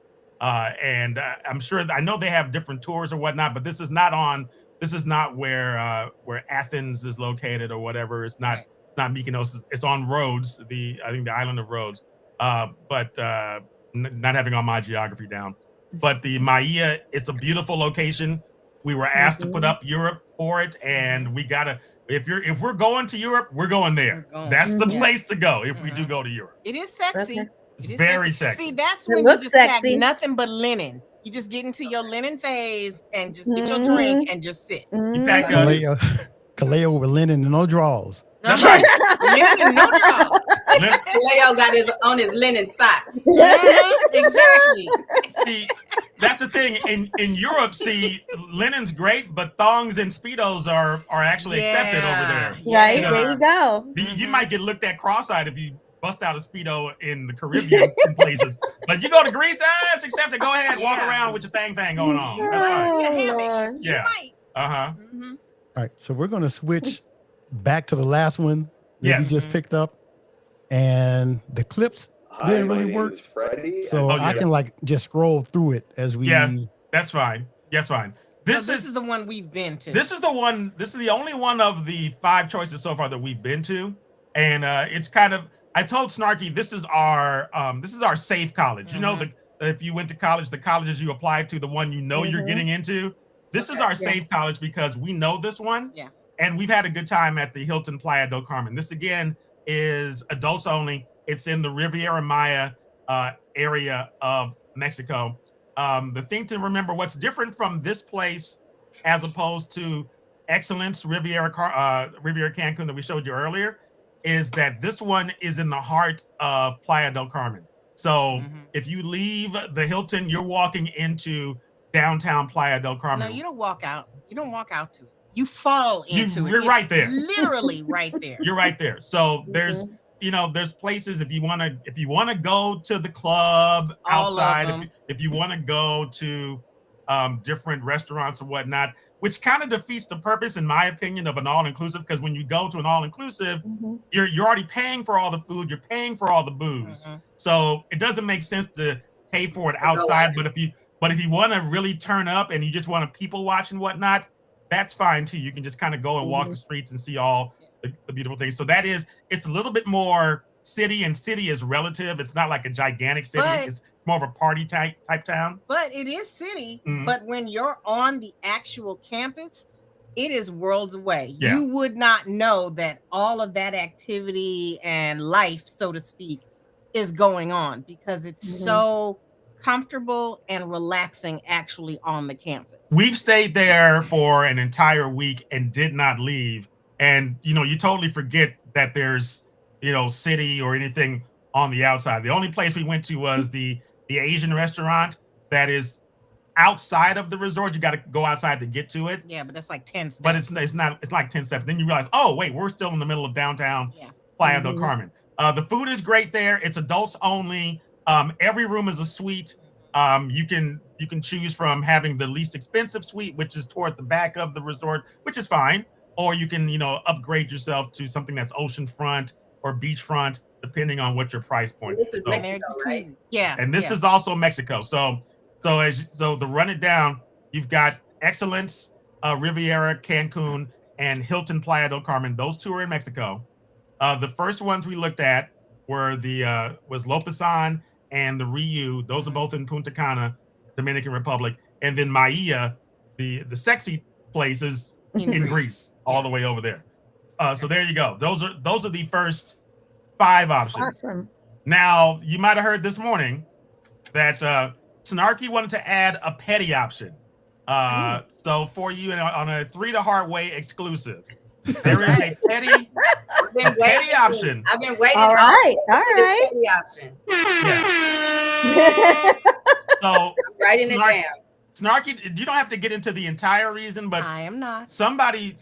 And I'm sure, I know they have different tours or whatnot, but this is not where Athens is located or whatever. It's not Mykonos. It's on Rhodes, I think the island of Rhodes. But not having all my geography down. But the Maia, it's a beautiful location. We were asked to put up Europe for it, and we gotta. If we're going to Europe, we're going there. That's the place to go if we do go to Europe. It is sexy. It's very sexy. See, that's when you just have nothing but linen. You just get into your linen phase and just get your drink and just sit. You pack Kaleo with linen and no drawers. That's right. Linen and no drawers. Leo got on his linen socks. Exactly. See, that's the thing. In Europe, linen's great, but thongs and Speedos are actually accepted over there. Right, there you go. You might get looked at cross-eyed if you bust out a Speedo in the Caribbean places. But you go to Greece, it's accepted. Go ahead, walk around with your thing going on. That's right. Yeah. All right, so we're going to switch back to the last one that we just picked up. And the clips didn't really work. So I can just scroll through it as we. Yeah, that's fine. That's fine. This is the one we've been to. This is the only one of the 5 choices so far that we've been to. And it's kind of, I told Snarky, this is our safe college. You know, if you went to college, the colleges you applied to, the one you're getting into. This is our safe college because we know this one. Yeah. And we've had a good time at the Hilton Playa del Carmen. This again is adults only. It's in the Riviera Maya area of Mexico. The thing to remember, what's different from this place as opposed to Excellence Riviera Cancun that we showed you earlier, is that this one is in the heart of Playa del Carmen. So if you leave the Hilton, you're walking into downtown Playa del Carmen. No, you don't walk out. You don't walk out to it. You fall into it. You're right there. Literally right there. You're right there. So there's places if you want to go to the club outside, if you want to go to different restaurants or whatnot, which kind of defeats the purpose, in my opinion, of an all-inclusive, because when you go to an all-inclusive, you're already paying for all the food, you're paying for all the booze. So it doesn't make sense to pay for it outside. But if you want to really turn up and you just want to people watch and whatnot, that's fine too. You can just kind of go and walk the streets and see all the beautiful things. So it's a little bit more city, and city is relative. It's not like a gigantic city. It's more of a party type town. But it is city. But when you're on the actual campus, it is worlds away. Yeah. You would not know that all of that activity and life, so to speak, is going on because it's so comfortable and relaxing actually on the campus. We've stayed there for an entire week and did not leave. And, you totally forget that there's, city or anything on the outside. The only place we went to was the Asian restaurant that is outside of the resort. You got to go outside to get to it. Yeah, but that's like 10 steps. But it's like 10 steps. Then you realize, oh, wait, we're still in the middle of downtown Playa del Carmen. The food is great there. It's adults only. Every room is a suite. You can you can choose from having the least expensive suite, which is toward the back of the resort, which is fine, or you can upgrade yourself to something that's oceanfront or beachfront, depending on what your price point This is. is Mexico, right? Yeah. And this is also Mexico. So to run it down, you've got Excellence, Riviera, Cancun, and Hilton Playa del Carmen. Those two are in Mexico. The first ones we looked at were was Lopesan and the Riu. Those are both in Punta Cana, Dominican Republic, and then Maia, the sexy places in Greece, all the way over there. So there you go. Those are the first 5 options. Awesome. Now you might have heard this morning that Snarky wanted to add a petty option. So for you on a 3 to Heart Way exclusive, there is a petty option. I've been waiting. All right. Petty option. Yeah. So writing it down. Snarky, you don't have to get into the entire reason, but I am not. Somebody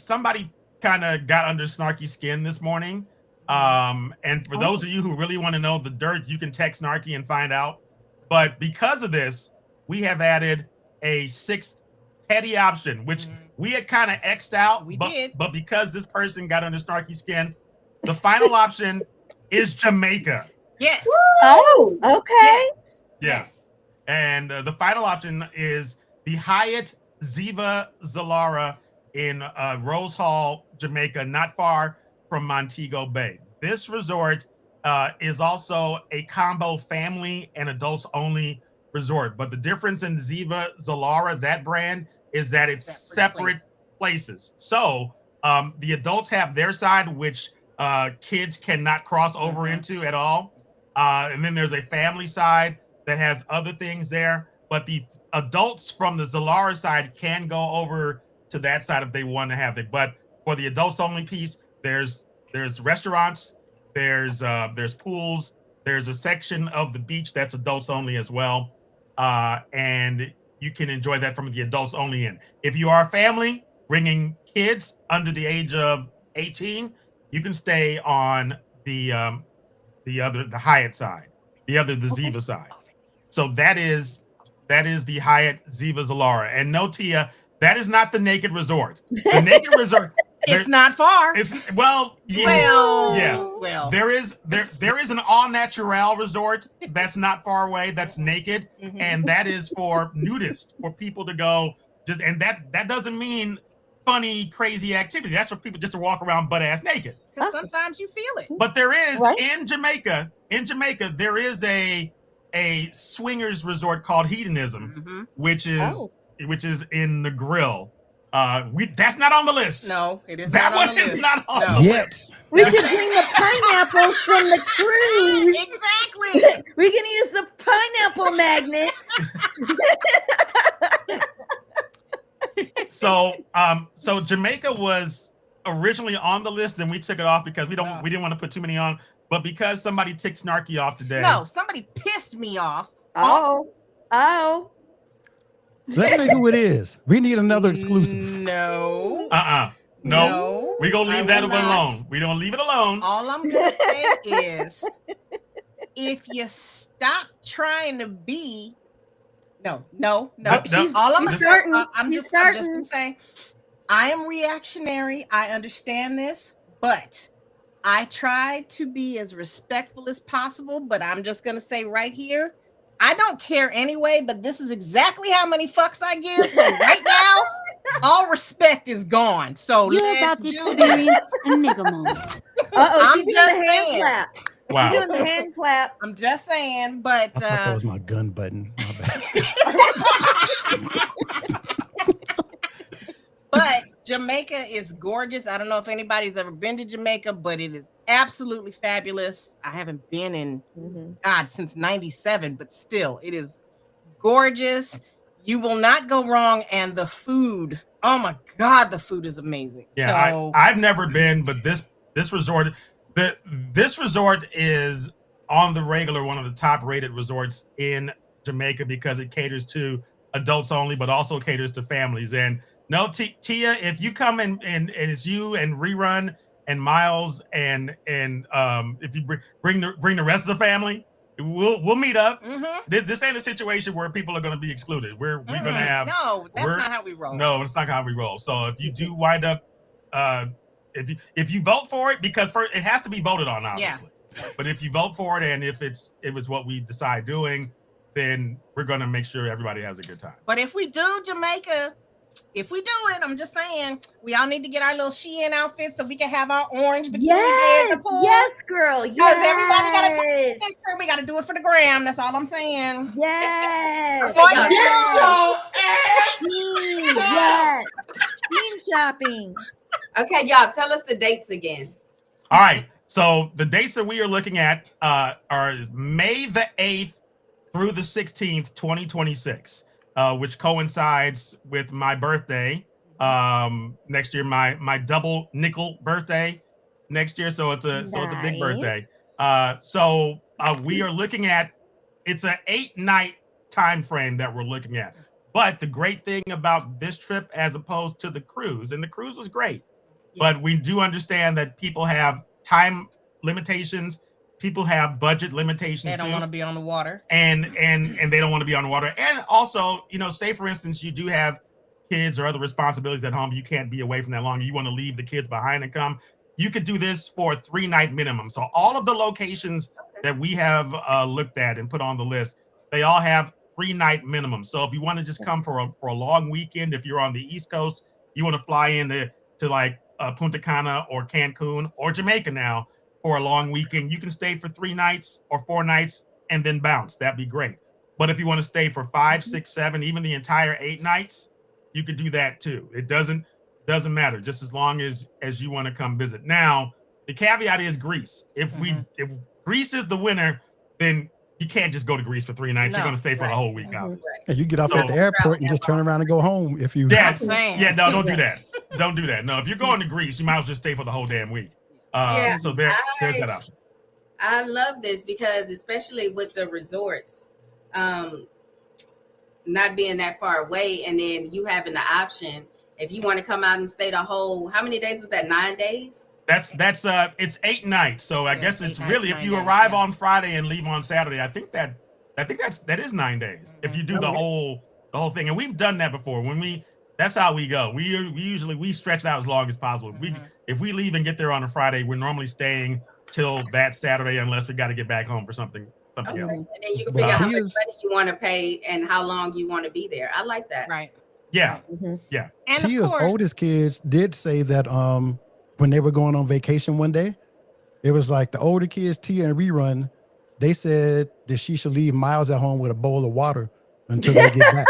kind of got under Snarky's skin this morning. And for those of you who really want to know the dirt, you can text Snarky and find out. But because of this, we have added a 6th petty option, which we had kind of X'd out. But because this person got under Snarky's skin, the final option is Jamaica. Yes. Oh, okay. Yes. And the final option is the Hyatt Ziva Zalara in Rose Hall, Jamaica, not far from Montego Bay. This resort is also a combo family and adults only resort. But the difference in Ziva Zalara, that brand, is that it's separate places. So the adults have their side, which kids cannot cross over into at all. And then there's a family side that has other things there. But the adults from the Zalara side can go over to that side if they want to have it. But for the adults only piece, there's restaurants, there's pools, there's a section of the beach that's adults only as well. And you can enjoy that from the adults only end. If you are a family bringing kids under the age of 18, you can stay on the Hyatt side, the Ziva side. So that is the Hyatt Ziva Zalara. And no, Tia, that is not the Naked Resort. The Naked Resort. It's not far. Well, there is an all natural resort that's not far away, that's naked, and that is for nudists, for people to go and that doesn't mean funny, crazy activity. That's for people just to walk around butt ass naked. Because sometimes you feel it. But there is in Jamaica, there is a swingers resort called Hedonism, which is in the Grill. That's not on the list. No, it is that not on one the is list. not on No. the Yet. list. We should bring the pineapples from the cruise. Exactly. We can use the pineapple magnets. So Jamaica was originally on the list, and we took it off because we didn't want to put too many on. But because somebody ticked Snarky off today. No, somebody pissed me off. Oh. Let's say who it is. We need another exclusive. No. No. We're going to leave that one alone. We don't leave it alone. All I'm going to say is if you stop trying to be. No. All I'm just going to say, I am reactionary. I understand this, but I try to be as respectful as possible. But I'm just going to say right here, I don't care anyway, but this is exactly how many fucks I give. So right now, all respect is gone. So you're about to experience a nigga moment. I'm just saying. Clap. Wow. You're doing the hand clap. I'm just saying, but I thought that was my gun button. My bad. But Jamaica is gorgeous. I don't know if anybody's ever been to Jamaica, but it is absolutely fabulous. I haven't been in since 97, but still, it is gorgeous. You will not go wrong. And the food, oh my God, the food is amazing. Yeah, so, I've never been, but this resort, this resort is on the regular one of the top rated resorts in Jamaica because it caters to adults only, but also caters to families. And no, Tia, if you come and it's you and Rerun and Miles and if you bring the rest of the family, We'll meet up. Mhm. This ain't a situation where people are going to be excluded. We're going to have No, that's not how we roll. No, it's not how we roll. So if you do wind up, if you vote for it, because it has to be voted on, obviously. Yeah. But if you vote for it, and if it's what we decide doing, then we're going to make sure everybody has a good time. But if we do Jamaica, if we do it, I'm just saying, we all need to get our little Shein outfits so we can have our orange bikini day at the pool. Yes, girl. Yes. Because everybody got to take a picture. We got to do it for the gram. That's all I'm saying. Yes. Yes. Team shopping. Okay, y'all, tell us the dates again. All right. So the dates that we are looking at are May the 8th through the 16th, 2026. Which coincides with my birthday next year, my double nickel birthday next year. So it's a big birthday. So we are looking at, it's an 8-night time frame that we're looking at. But the great thing about this trip, as opposed to the cruise, and the cruise was great, but we do understand that people have time limitations. People have budget limitations. They don't want to be on the water. And they don't want to be on the water. And also, say for instance, you do have kids or other responsibilities at home. You can't be away from that long. You want to leave the kids behind and come. You could do this for a 3-night minimum. So all of the locations that we have looked at and put on the list, they all have 3-night minimum. So if you want to just come for a long weekend, if you're on the East Coast, you want to fly in to like Punta Cana or Cancun or Jamaica now, for a long weekend, you can stay for 3 nights or 4 nights and then bounce. That'd be great. But if you want to stay for 5, 6, 7, even the entire 8 nights, you could do that too. It doesn't matter, just as long as you want to come visit. Now, the caveat is Greece. If Greece is the winner, then you can't just go to Greece for 3 nights. You're going to stay for the whole week, obviously. And you get off at the airport and just turn around and go home if you. No, don't do that. Don't do that. No, if you're going to Greece, you might as well just stay for the whole damn week. So there's that option. I love this because, especially with the resorts not being that far away, and then you having the option, if you want to come out and stay the whole, how many days was that? 9 days? That's it's 8 nights. So I guess it's really, if you arrive on Friday and leave on Saturday, I think that is 9 days. If you do the whole thing, and we've done that before. That's how we go. We usually stretch it out as long as possible. If we leave and get there on a Friday, we're normally staying till that Saturday, unless we got to get back home for something else. And then you can figure out how much money you want to pay and how long you want to be there. I like that. Right. Yeah. Yeah. And Tia's oldest kids did say that when they were going on vacation one day, it was like the older kids, Tia and Rerun, they said that she should leave Miles at home with a bowl of water until they get back.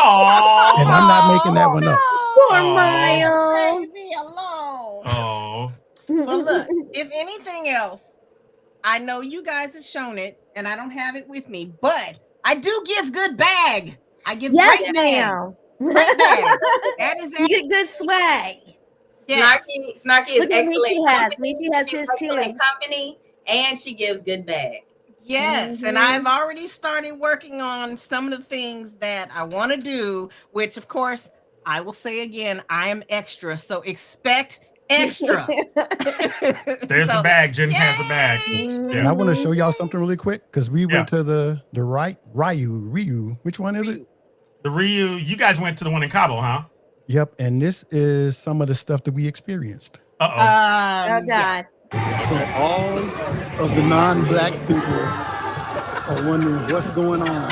Oh, and I'm not making that one up. Poor Miles. Leave me alone. Oh. Well, look, if anything else, I know you guys have shown it, and I don't have it with me, but I do give good bag. I give great ma'am. Great bag. That is you get good swag. Yes. Snarky is excellent. Michi has his too. Company, and she gives good bag. Yes, and I've already started working on some of the things that I want to do, which of course I will say again, I am extra, so expect extra. There's a bag. Jen has a bag. And I want to show y'all something really quick because we went to the Ryu. Which one is it? The Ryu. You guys went to the one in Cabo, huh? Yep. And this is some of the stuff that we experienced. Oh God. Yeah. So all of the non-black people are wondering what's going on.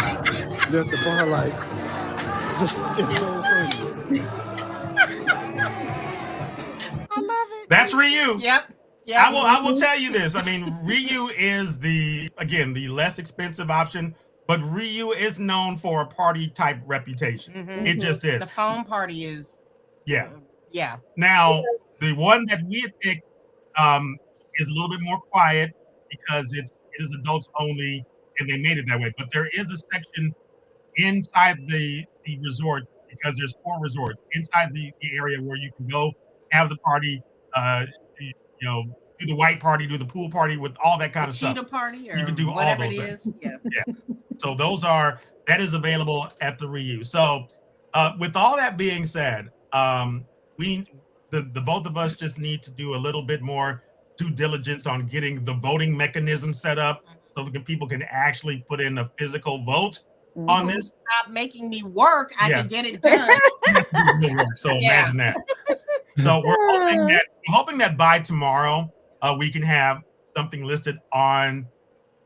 They're at the bar like, it's so funny. I love it. That's Ryu. Yep. I will tell you this. I mean, Ryu is the less expensive option, but Ryu is known for a party type reputation. It just is. The phone party is. Yeah. Yeah. Now, the one that we had picked is a little bit more quiet because it is adults only, and they made it that way. But there is a section inside the resort, because there's 4 resorts inside the area where you can go have the party, do the white party, do the pool party with all that kind of stuff. Cheetah party, or you can do whatever all those it things. is. Yeah. So that is available at the Ryu. So with all that being said, the both of us just need to do a little bit more due diligence on getting the voting mechanism set up so people can actually put in a physical vote on this. Stop making me work. I can get it done. So imagine that. So we're hoping that by tomorrow we can have something listed on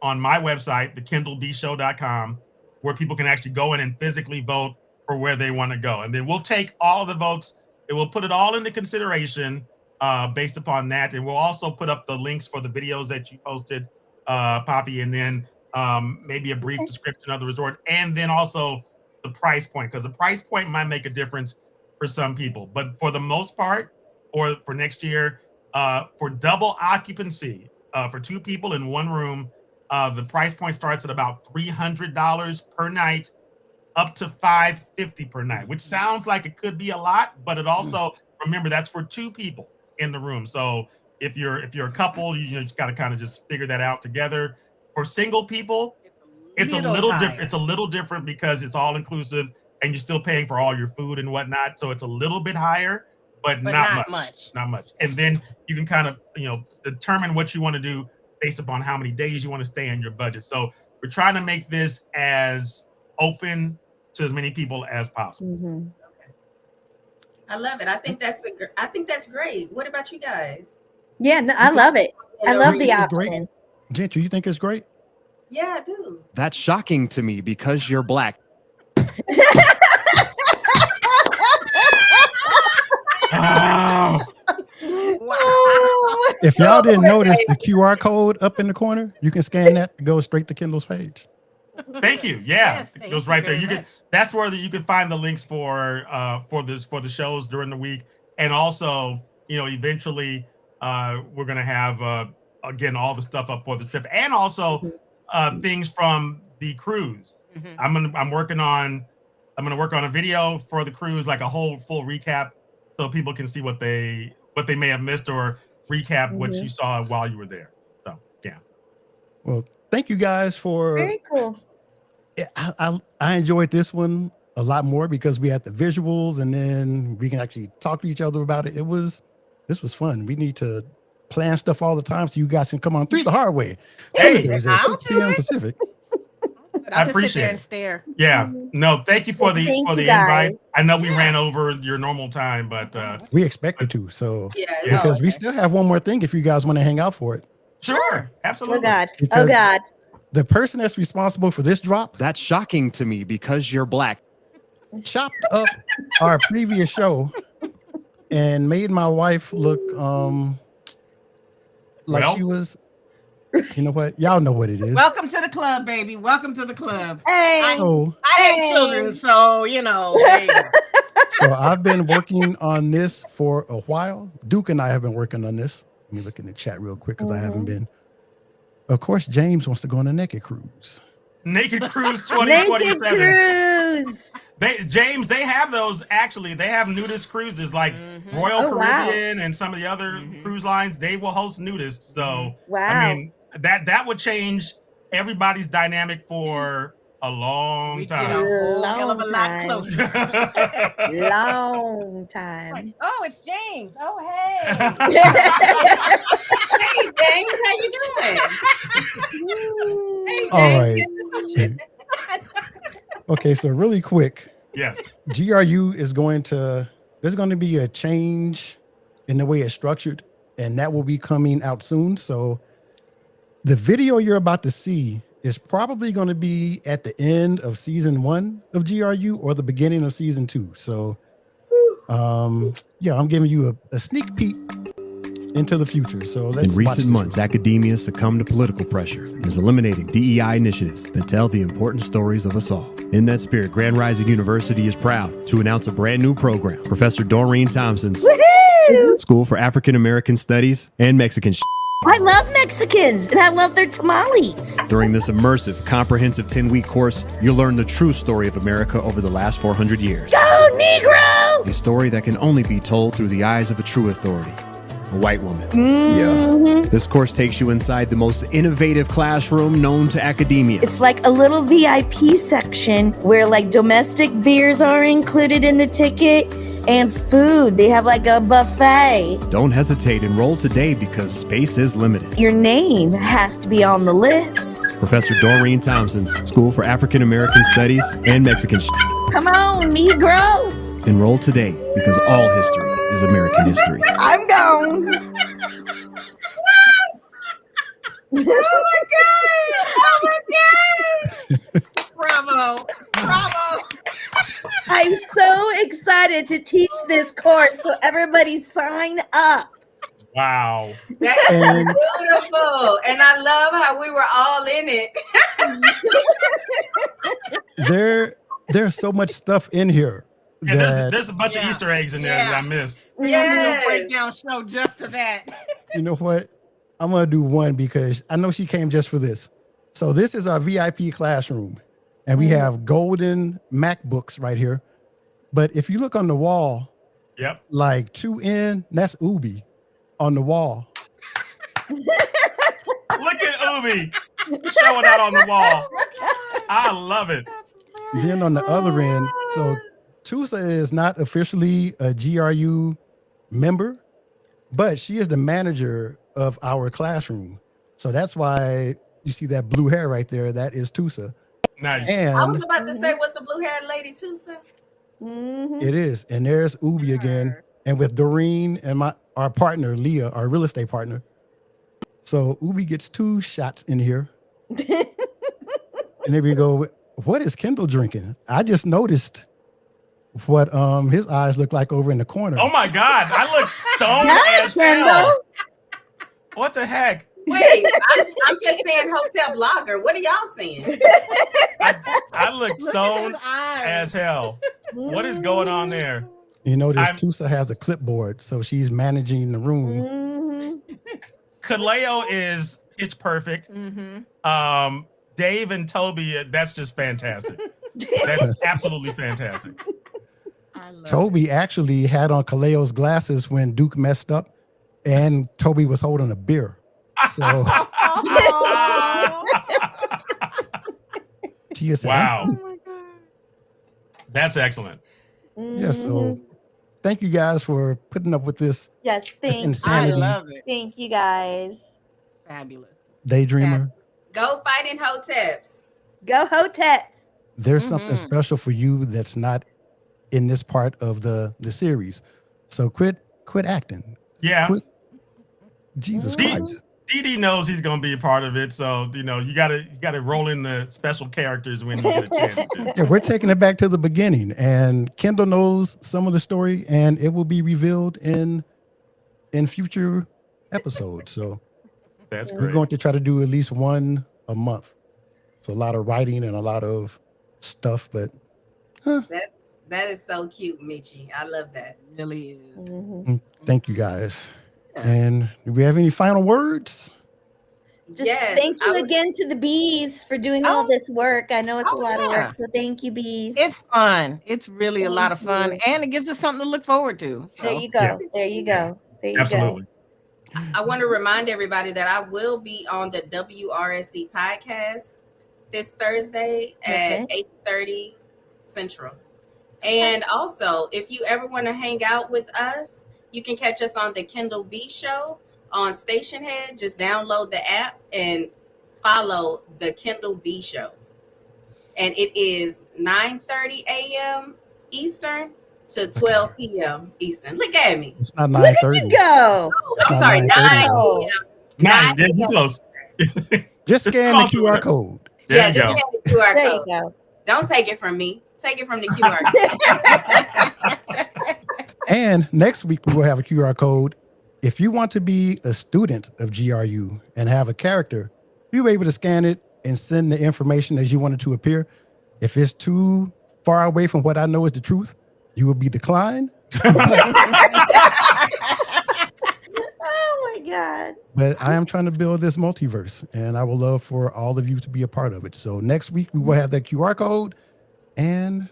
my website, thekendallbshow.com, where people can actually go in and physically vote for where they want to go. And then we'll take all of the votes and we'll put it all into consideration based upon that. And we'll also put up the links for the videos that you posted, Poppy, and then maybe a brief description of the resort, and then also the price point, because the price point might make a difference for some people. But for the most part, or for next year, for double occupancy, for 2 people in 1 room, the price point starts at about $300 per night, up to $550 per night, which sounds like it could be a lot, but it also, remember, that's for 2 people in the room. So if you're a couple, you just got to kind of just figure that out together. For single people, it's a little different. It's a little different because it's all inclusive and you're still paying for all your food and whatnot. So it's a little bit higher, but not much. Not much. And then you can kind of, determine what you want to do based upon how many days you want to stay in your budget. So we're trying to make this as open to as many people as possible. Mm-hmm. I love it. I think that's great. What about you guys? Yeah, no, I love it. I love the option. Gentry, you think it's great? Yeah, I do. That's shocking to me because you're black. If y'all didn't notice the QR code up in the corner, you can scan that to go straight to Kendall's page. Thank you. Yeah, it goes right there. You can. That's where you can find the links for the shows during the week, and also eventually we're gonna have again all the stuff up for the trip, and also things from the cruise. I'm gonna work on a video for the cruise, like a whole full recap, so people can see what they may have missed or recap what you saw while you were there. So yeah. Well, thank you guys for. Very cool. I enjoyed this one a lot more because we had the visuals and then we can actually talk to each other about it. This was fun. We need to plan stuff all the time so you guys can come on through the hard way. Tuesdays at 6 p.m. Pacific. I appreciate sit there it. and stare. Yeah. No, thank you for the invite. guys. I know we ran over your normal time, but We expected to, so Yeah. because we still have one more thing if you guys want to hang out for it. sure, absolutely. Oh God. Because Oh God. The person that's responsible for this drop That's shocking to me because you're black. chopped up our previous show and made my wife look like Well. she was, you know what? Y'all know what it is. Welcome to the club, baby. Welcome to the club. Hey. So, I have children, so hey. so I've been working on this for a while. Duke and I have been working on this. Let me look in the chat real quick because I haven't been. Of course, James wants to go on a naked cruise. Naked Cruise 2027. Naked Cruise. They have those actually. They have nudist cruises like Royal Oh, wow. Caribbean and some of the other cruise lines. They will host nudists. So Wow. I mean that would change everybody's dynamic for a long We get a time. whole hell of a Long lot time. closer. Long time. Oh, it's James. Oh, hey. Hey, James, how you doing? Hey, James. All right. good to meet you. Okay, so really quick, Yes. GRU is there's going to be a change in the way it's structured, and that will be coming out soon. So the video you're about to see is probably going to be at the end of season 1 of GRU or the beginning of season 2. So yeah, I'm giving you a sneak peek into the future. So let's In watch recent this months, real academia succumbed to political pressure and is eliminating DEI initiatives that tell the important stories of us all. In that spirit, Grand Rising University is proud to announce a brand new program. Professor Dorene Thompson's School for African American Studies and Mexican I love Mexicans and I love their tamales. During this immersive, comprehensive 10-week course, you'll learn the true story of America over the last 400 years. Go Negro! A story that can only be told through the eyes of a true authority, a white woman. This course takes you inside the most innovative classroom known to academia. It's like a little VIP section where like domestic beers are included in the ticket. And food. They have like a buffet. Don't hesitate. Enroll today because space is limited. Your name has to be on the list. Professor Dorene Thompson's School for African American Studies and Mexican. Come on, Negro. Enroll today because all history is American history. I'm gone. Oh my God! Oh my God! Bravo! Bravo! I'm so excited to teach this course, so everybody sign up. Wow. That is beautiful. And I love how we were all in it. There's so much stuff in here. Yeah, there's a bunch of Easter eggs in there that I missed. We're gonna do a breakdown show just to that. You know what? I'm gonna do one because I know she came just for this. So this is our VIP classroom, and we have golden MacBooks right here. But if you look on the wall, like 2N, that's Ubi on the wall. Look at Ubi showing out on the wall. I love it. Then on the other end, so Tusa is not officially a GRU member, but she is the manager of our classroom. So that's why you see that blue hair right there. That is Tusa. Nice. And I was about to say, what's the blue-haired lady too, sir? it is. And there's Ubi again. And with Dorene and our partner, Leah, our real estate partner. So Ubi gets 2 shots in here. And there we go. What is Kendall drinking? I just noticed what his eyes look like over in the corner. Oh my God. I look stoned as Kendall. hell. What the heck? Wait, I'm just saying hotel blogger. What are y'all saying? I look stoned as hell. What is going on there? You know, Tusa has a clipboard, so she's managing the room. Kaleo is pitch perfect. Dave and Toby, that's just fantastic. That's absolutely fantastic. Toby actually had on Kaleo's glasses when Duke messed up, and Toby was holding a beer. So Tia said, wow. That's excellent. Yeah, so thank you guys for putting up with this. Yes, this thank insanity. I love it. Thank you guys. Fabulous. Daydreamer, Go fighting hoteps. Go Hoteps. there's something special for you that's not in this part of the series. So quit acting. Yeah. Quit. Jesus Christ. Dee knows he's gonna be a part of it, so you gotta roll in the special characters when you get a chance to. Yeah, we're taking it back to the beginning, and Kendall knows some of the story, and it will be revealed in future episodes. So that's we're great. going to try to do at least one a month. It's a lot of writing and a lot of stuff, but That is so cute, Michi. I love that. It really is. thank you guys. And do we have any final words? Just Yes, thank you I would- again to the bees for doing all this work. I know it's a lot of yeah. work, so thank you, bees. It's fun. It's really a lot of Thank fun, you. and it gives us something to look forward to. There So. you go. There you go. There you Absolutely. I want to remind everybody that I will be on the WRSC podcast this Thursday at 8:30 Central. And also, if you ever want to hang out with us, you can catch us on the Kendall B show on Station Head. Just download the app and follow the Kendall B show. And it is 9:30 a.m. Eastern to 12 p.m. Eastern. Look at me. It's not go. Look at 9:30. you go. I'm sorry, 9 9:30. p.m. 9, yeah, you close. Just Just scan the call through QR it. code. There Yeah, you just go. have the QR There you code. go. Don't take it from me. Take it from the QR code. And next week we will have a QR code. If you want to be a student of GRU and have a character, you'll be able to scan it and send the information as you want it to appear. If it's too far away from what I know is the truth, you will be declined. Oh my God. But I am trying to build this multiverse, and I would love for all of you to be a part of it. So next week we will have that QR code, and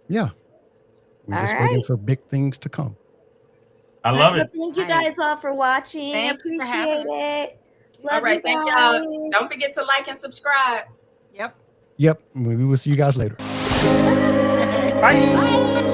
yeah, we're just All waiting right. for big things to come. I love it. Thank you guys all for watching. Thanks for Appreciate having it. Love All right, you thank guys. y'all. Don't forget to like and subscribe. Yep. Yep, we will see you guys later. Bye.